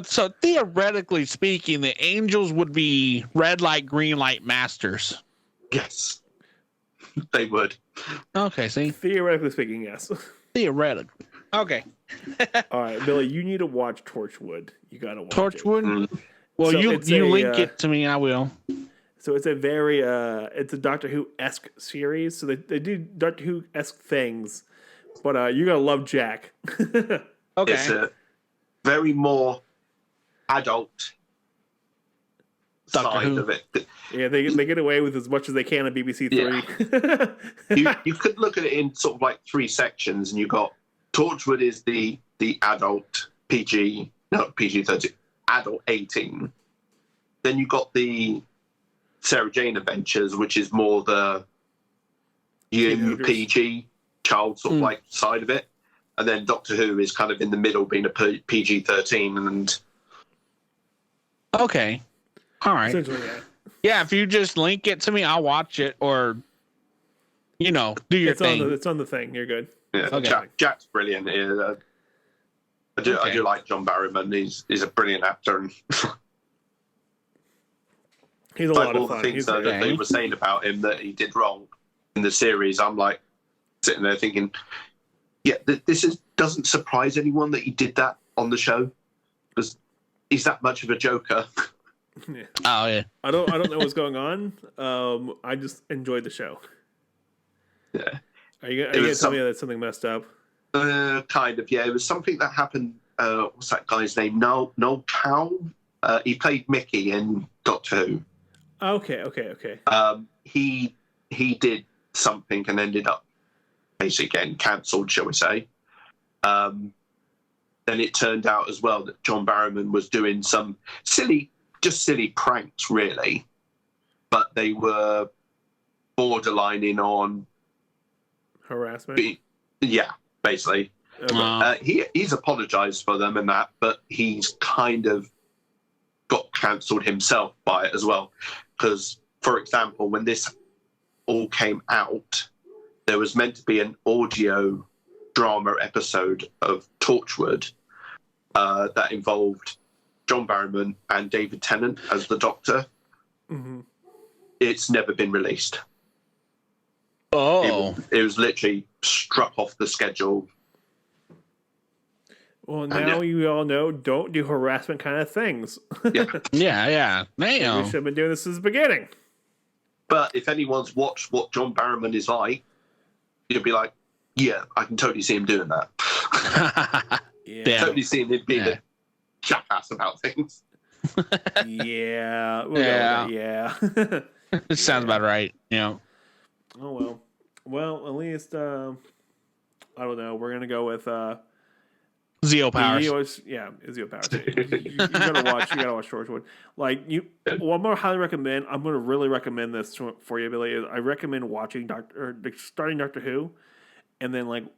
So theoretically speaking, the angels would be red light, green light masters. Yes, they would. Okay. See. Theoretically speaking, yes. Theoretically. Okay. All right, Billy, you need to watch Torchwood. You gotta watch Torchwood. it. Well, So you it's link it to me. I will. So it's a very it's a Doctor Who-esque series. So they do Doctor Who-esque things, but you're gonna love Jack. Okay. It's a very more adult Doctor side Who. of it. Yeah, they get away with as much as they can on BBC Three. You could look at it in sort of like 3 sections, and you got Torchwood is the adult PG-13, adult 18. Then you got the Sarah Jane Adventures, which is more the PG child sort of like side of it, and then Doctor Who is kind of in the middle, being a PG-13. And Okay. All right. Essentially, yeah. Yeah, if you just link it to me, I'll watch it, or do your thing. It's on the thing. You're good. yeah, Okay. Jack's brilliant. I do like John Barrowman. He's a brilliant actor, and He's a like lot all of the fun. things that they were saying about him that he did wrong in the series. I'm like sitting there thinking, yeah, doesn't surprise anyone that he did that on the show, because he's that much of a joker. Yeah. Oh yeah. I don't know what's going on. I just enjoyed the show. Yeah, Are you gonna tell me that something messed up? kind of. Yeah, it was something that happened. What's that guy's name? Noel Cow. He played Mickey in Doctor Who. Okay. He did something and ended up basically getting cancelled, shall we say. Then it turned out as well that John Barrowman was doing some silly pranks, really, but they were borderlining on Harassment. Yeah, basically. Okay. He's apologized for them and that, but he's kind of got cancelled himself by it as well. Because, for example, when this all came out, there was meant to be an audio drama episode of Torchwood that involved John Barrowman and David Tennant as the Doctor. Mm-hmm. It's never been released. Oh. It was literally struck off the schedule. Well, now you all know, don't do harassment kind of things. Yeah. Yeah. We Damn. should have been doing this since the beginning. But if anyone's watched what John Barrowman is like, you'll be like, yeah, I can totally see him doing that. Yeah. Totally see him being a jackass about things. Yeah. Yeah. It sounds about right. Oh, well. Well, at least, I don't know. We're going to go with... Zeo powers. Zeo powers. You gotta watch Torchwood. Like I'm gonna highly recommend. I'm gonna really recommend this for you, Billy. I recommend watching starting Doctor Who, and then when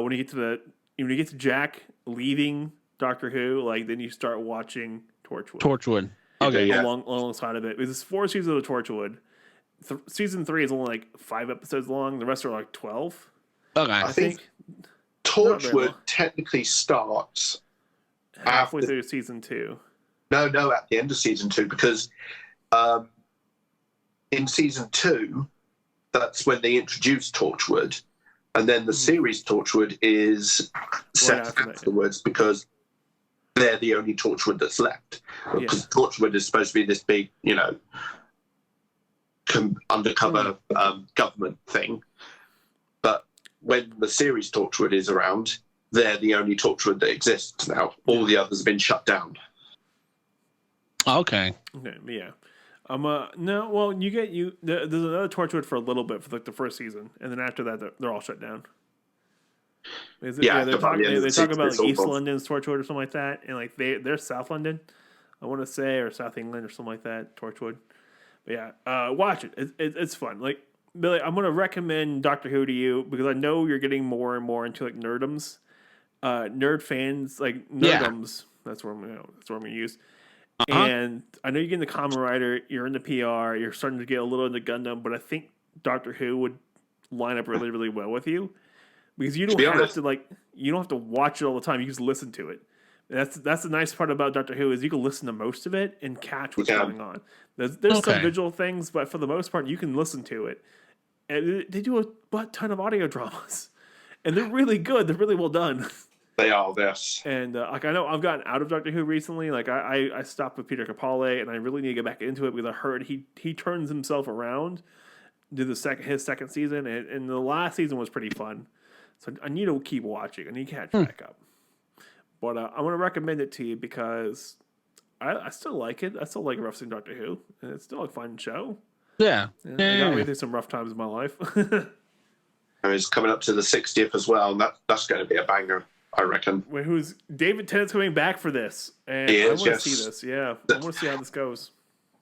you get to Jack leaving Doctor Who, then you start watching Torchwood. Okay, yeah. Alongside of it, there's 4 seasons of Torchwood. Season 3 is only 5 episodes long. The rest are 12. Okay, I think Torchwood technically starts halfway through season 2. No, at the end of season 2, because in season 2, that's when they introduce Torchwood, and then the series Torchwood is set afterwards because they're the only Torchwood that's left. Because Torchwood is supposed to be this big, undercover government thing, but when the series Torchwood is around, they're the only Torchwood that exists now. All the others have been shut down. Okay, yeah. No, well, there's another Torchwood for a little bit for the first season, and then after that, they're all shut down. They talk about East London's Torchwood or something like that, and they're South London, I want to say, or South England or something like that. Torchwood, but yeah, watch it. It's fun. Billy, I'm gonna recommend Doctor Who to you because I know you're getting more and more into like nerdums, nerd fans, like nerdums. Yeah. That's what I'm gonna use. And I know you're getting the Kamen Rider, you're in the PR, you're starting to get a little into Gundam, but I think Doctor Who would line up really, really well with you because you don't have to watch it all the time. You just listen to it. And that's the nice part about Doctor Who is you can listen to most of it and catch what's going on. There's some visual things, but for the most part, you can listen to it. And they do a butt ton of audio dramas, and they're really good. They're really well done. They are, yes. And like I know I've gotten out of Doctor Who recently. Like I stopped with Peter Capaldi, and I really need to get back into it because I heard he turns himself around to his second season, and the last season was pretty fun. So I need to keep watching. I need to catch back up. But I'm going to recommend it to you because I still like it. I still like referencing Doctor Who, and it's still a fun show. Yeah. I got me through some rough times in my life. It's coming up to the 60th as well, and that's going to be a banger, I reckon. Wait, who's David Tennant's coming back for this? And I want to see this. Yeah, I want to see how this goes.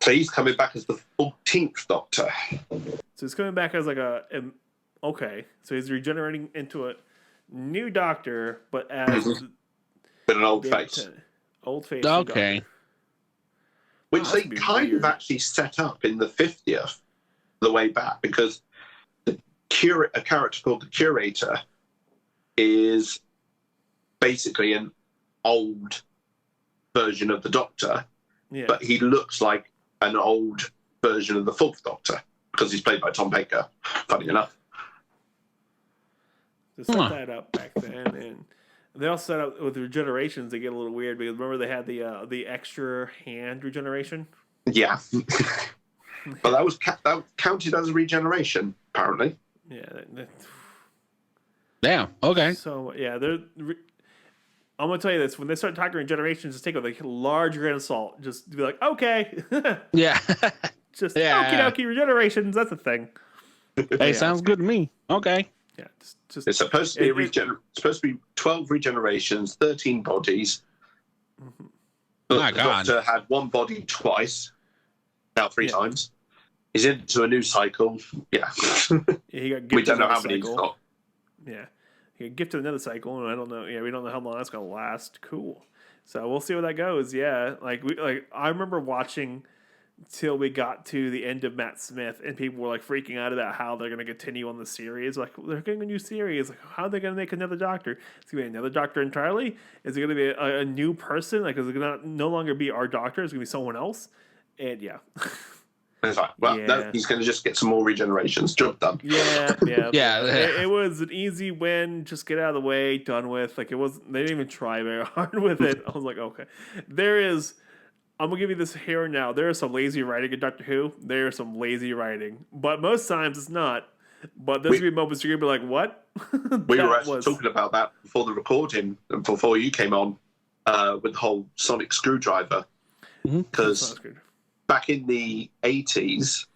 So he's coming back as the 14th Doctor. So he's coming back as like okay. So he's regenerating into a new Doctor, but as with an old face. Old face. Okay. Which they kind of actually set up in the 50th, the way back, because a character called the Curator is basically an old version of the Doctor, but he looks like an old version of the Fourth Doctor because he's played by Tom Baker, funny enough. They set that up back then, and they also set up with regenerations. They get a little weird because remember they had the extra hand regeneration. Yeah, but that was counted as a regeneration, apparently. Yeah. Damn. Okay. So yeah, I'm gonna tell you this: when they start talking regenerations, just take it with a large grain of salt. Just be like, okay, yeah, just okie dokie regenerations. That's a thing. Hey, sounds good to me. Okay. Yeah, just it's supposed to be supposed to be 12 regenerations, 13 bodies. Mm-hmm. But the Doctor had one body twice, now 3 times. He's into a new cycle. Yeah, he got we don't know how many he's got. Yeah, he got gifted another cycle, and I don't know. Yeah, we don't know how long that's gonna last. Cool. So we'll see where that goes. Yeah, like I remember watching till we got to the end of Matt Smith, and people were like freaking out about how they're going to continue on the series. Like, they're getting a new series. Like, how are they going to make another Doctor? It's going to be another Doctor entirely? Is it going to be a new person? Like, is it going to no longer be our Doctor? Is it going to be someone else? And yeah. It's like, well, no, he's going to just get some more regenerations. Job done. Yeah. It was an easy win. Just get out of the way, done with. Like, they didn't even try very hard with it. I was like, okay. I'm going to give you this here and now. There is some lazy writing in Doctor Who. There is some lazy writing. But most times it's not. But there's going to be moments you're going to be like, what? We were actually talking about that before the recording, and before you came on, with the whole sonic screwdriver. Because back in the 80s,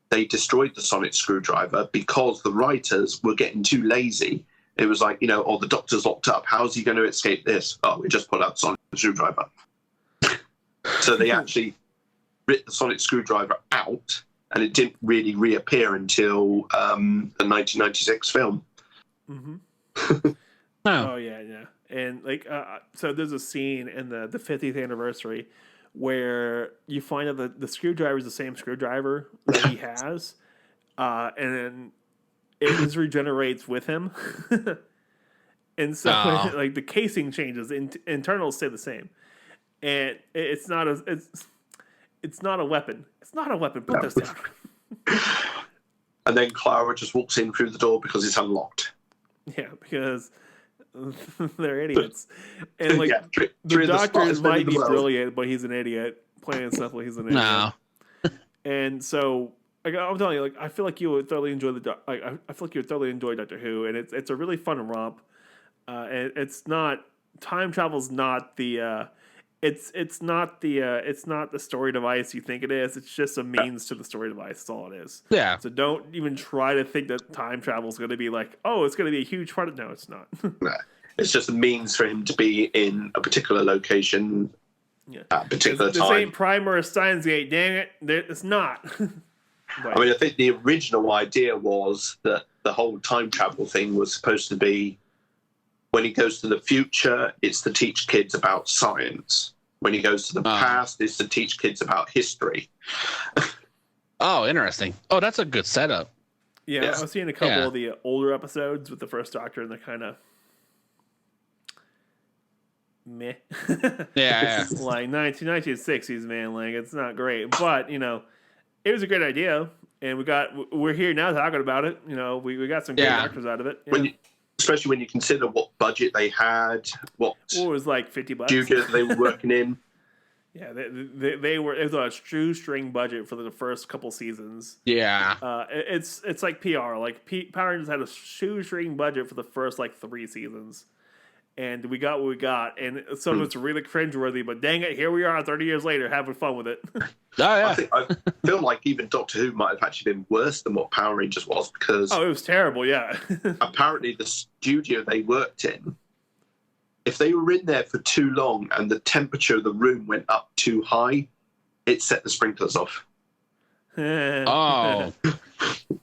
they destroyed the sonic screwdriver because the writers were getting too lazy. It was like, the Doctor's locked up. How's he going to escape this? Oh, we just pull out the sonic screwdriver. So they actually ripped the sonic screwdriver out, and it didn't really reappear until the 1996 film. Mm-hmm. Oh yeah. And so there's a scene in the 50th anniversary where you find out that the screwdriver is the same screwdriver that he has, and then it regenerates with him. And so the casing changes, internals stay the same. And it's not a weapon. It's not a weapon. Put this down. And then Clara just walks in through the door because it's unlocked. Yeah, because they're idiots. And the Doctor might be brilliant, but he's an idiot. Plain and simple, he's an idiot. No. And so I'm telling you, I feel like you would thoroughly enjoy I feel like you would thoroughly enjoy Doctor Who, and it's a really fun romp. And it's not time travel's not the. It's not the story device you think it is. It's just a means to the story device. That's all it is. Yeah. So don't even try to think that time travel is going to be like, oh, it's going to be a huge part of. No, it's not. No, it's just a means for him to be in a particular location at a particular time. This ain't Prime or a Steins Gate. Dang it, it's not. Right. I mean, I think the original idea was that the whole time travel thing was supposed to be when he goes to the future, it's to teach kids about science. When he goes to the past, it's to teach kids about history. Oh, interesting. Oh, that's a good setup. Yeah, I was seeing a couple of the older episodes with the first Doctor, and they're kind of meh. Yeah. Like 1960s, man. Like, it's not great, but it was a great idea, and we're here now talking about it. We got some great Doctors out of it. Yeah. Especially when you consider what budget they had, what it was like $50 studios they were working in. Yeah, they were. It was a shoestring budget for the first couple seasons. Yeah. It's like PR. Like Power Rangers had a shoestring budget for the first 3 seasons, and we got what we got. And some of it's really cringeworthy, but dang it, here we are 30 years later having fun with it. Oh yeah. I feel like even Doctor Who might have actually been worse than what Power Rangers was because it was terrible. Yeah. apparently the studio they worked in, if they were in there for too long and the temperature of the room went up too high, it set the sprinklers off. Oh.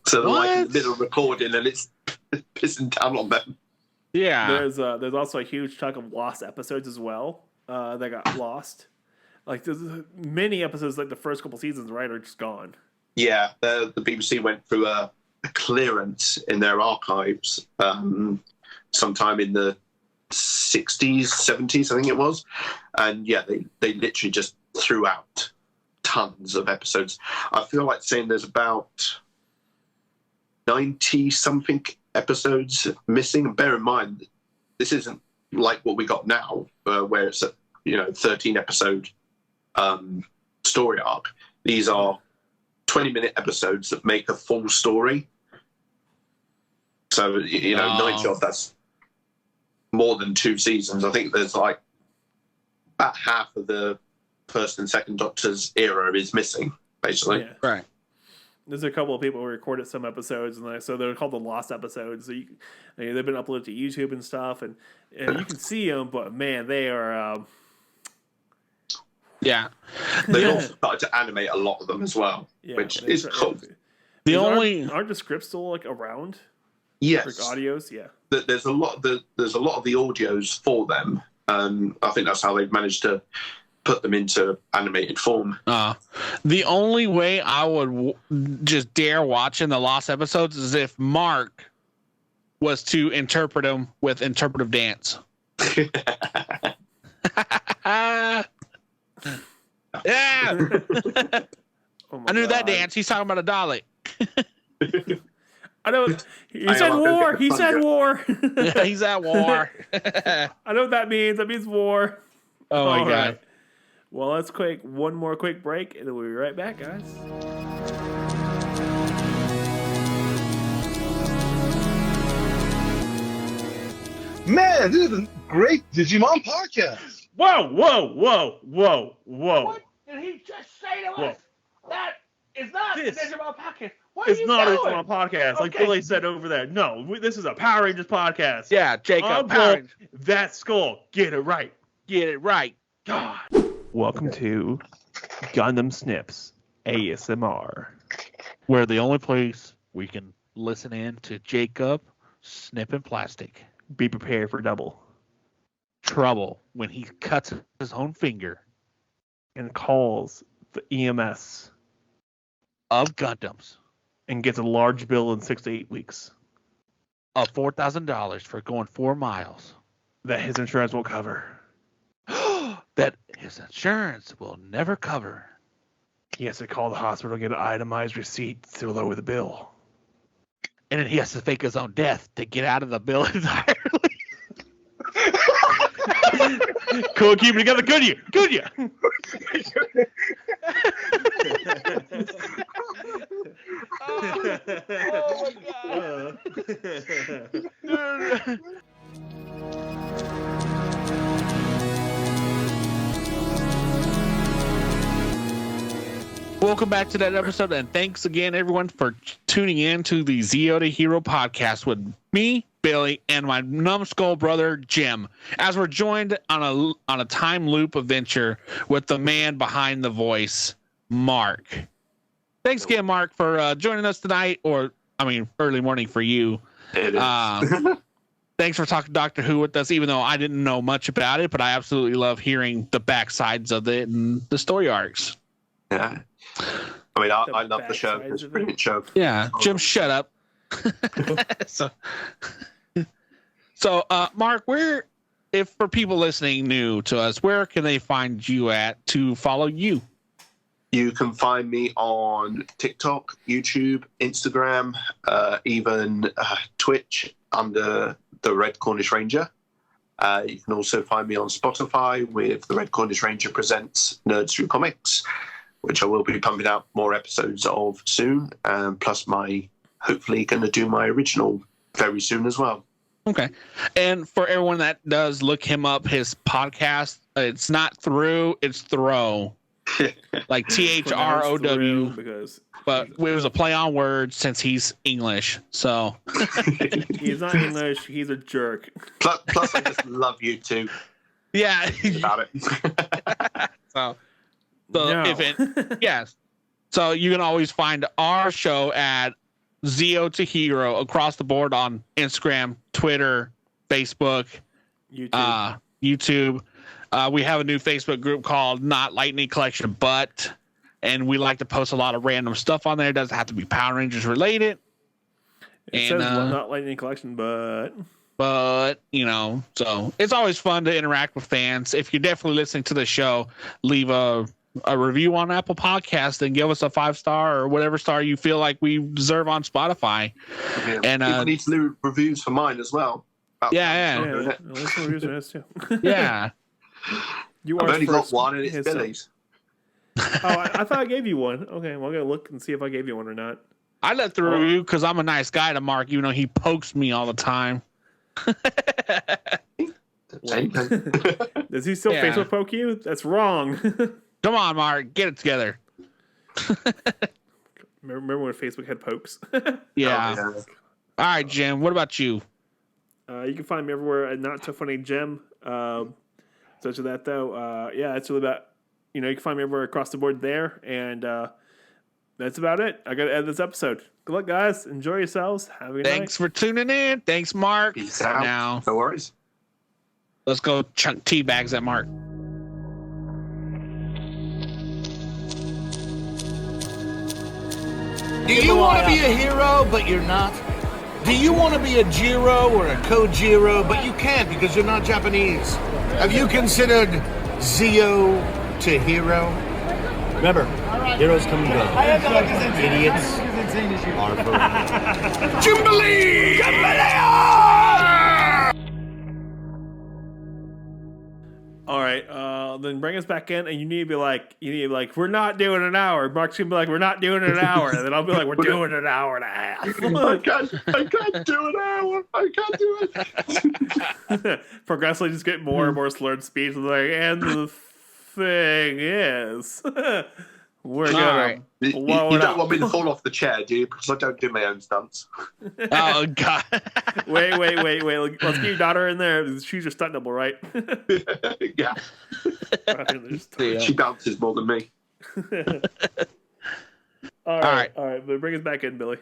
So they're like in the middle of recording and it's pissing down on them. Yeah. There's also a huge chunk of lost episodes as well that got lost. Like there's many episodes like the first couple seasons, right, are just gone. Yeah, the BBC went through a clearance in their archives sometime in the 60s, 70s, I think it was. And yeah, they literally just threw out tons of episodes. I feel like saying there's about 90-something episodes missing. And bear in mind, this isn't like what we got now, where it's a 13-episode story arc. These are 20-minute episodes that make a full story. So, 90 of that's more than 2 seasons. I think there's like about half of the first and second Doctor's era is missing, basically. Yeah. Right. There's a couple of people who recorded some episodes, and so they're called the lost episodes. So they've been uploaded to YouTube and stuff, and you can see them, but man, they are. Yeah. They also started to animate a lot of them as well, which is cool. Aren't the scripts still around? Yes. Like audios, yeah. There's a lot of the audios for them. I think that's how they've managed to put them into animated form. The only way I would just dare watching the lost episodes is if Mark was to interpret them with interpretive dance. Yeah. I knew that dance. He's talking about a Dalek. I know. He said war. He said war. Yeah, he's at war. I know what that means. That means war. Oh my God. Right. Well, let's one more quick break, and then we'll be right back, guys. Man, this is a great Digimon podcast. Whoa. What did he just say to us? That is not a Digimon podcast. It's not a Digimon podcast, like Billy said over there. No, this is a Power Rangers podcast. Yeah, Jacob. Power Rangers. That skull. Get it right. Get it right. God. Welcome to Gundam Snips ASMR. Where the only place we can listen in to Jacob snipping plastic. Be prepared for double trouble when he cuts his own finger and calls the EMS of Gundams and gets a large bill in 6 to 8 weeks of $4,000 for going 4 miles that his insurance won't cover. That his insurance will never cover. He has to call the hospital and get an itemized receipt to lower the bill. And then he has to fake his own death to get out of the bill entirely. Cool, keep it together, could you? Oh my God. Welcome back to that episode, and thanks again, everyone, for tuning in to the Zeotoheropod podcast with me, Billy, and my numbskull brother, Jim, as we're joined on a time loop adventure with the man behind the voice, Mark. Thanks again, Mark, for joining us tonight, early morning for you. It is. Thanks for talking Doctor Who with us, even though I didn't know much about it, but I absolutely love hearing the backsides of it and the story arcs. Yeah. I mean, I love the show. It's a brilliant show. Yeah. Jim, shut up. So, Mark, if for people listening new to us, where can they find you at to follow you? You can find me on TikTok, YouTube, Instagram, even Twitch under the Red Cornish Ranger. You can also find me on Spotify with the Red Cornish Ranger Presents Nerds Through Comics, which I will be pumping out more episodes of soon. Plus, hopefully going to do my original very soon as well. Okay. And for everyone that does look him up, his podcast, it's not Through, it's Throw. Like THROW, but it was a play on words since he's English. So he's not English. He's a jerk. Plus, I just love you too. Yeah, about it. so yes. So you can always find our show at Zeo to Hero across the board on Instagram, Twitter, Facebook, YouTube. We have a new Facebook group called Not Lightning Collection, and we like to post a lot of random stuff on there. It doesn't have to be Power Rangers related. It says Not Lightning Collection, but so it's always fun to interact with fans. If you're definitely listening to the show, leave a review on Apple Podcasts and give us a 5-star or whatever star you feel like we deserve on Spotify. Yeah. And people need to leave reviews for mine as well. Yeah. Reviews for us too. Yeah. I've only got one, and it's Billy's. I thought I gave you one. Okay, well, I'm going to look and see if I gave you one or not. I let the review because I'm a nice guy to Mark, even though he pokes me all the time. Does he still Facebook poke you? That's wrong. Come on, Mark. Get it together. Remember when Facebook had pokes? Yeah. All right, Jim. What about you? You can find me everywhere at Not So Funny Jim. Such as that, though. It's really about, you can find me everywhere across the board there. And that's about it. I got to end this episode. Good luck, guys. Enjoy yourselves. Have a good night. Thanks for tuning in. Thanks, Mark. Peace out. Now, no worries. Let's go chunk tea bags at Mark. Do you want to be a hero, but you're not? Do you want to be a Jiro or a Kojiro, but you can't because you're not Japanese? Have you considered Zeo to Hero? Remember, heroes come and go. Idiots are forever. Jimbalee! All right, then bring us back in, and you need to be like, we're not doing an hour. Mark's gonna be like, we're not doing an hour, and then I'll be like, we're doing an hour and a half. I can't do an hour. I can't do it. Progressively just get more and more slurred speech. Like, and the thing is, we're gonna. You don't want me to fall off the chair, do you? Because I don't do my own stunts. Oh God! Wait. Let's get your daughter in there. She's your stunt double, right? Yeah. She bounces more than me. All right. But bring us back in, Billy.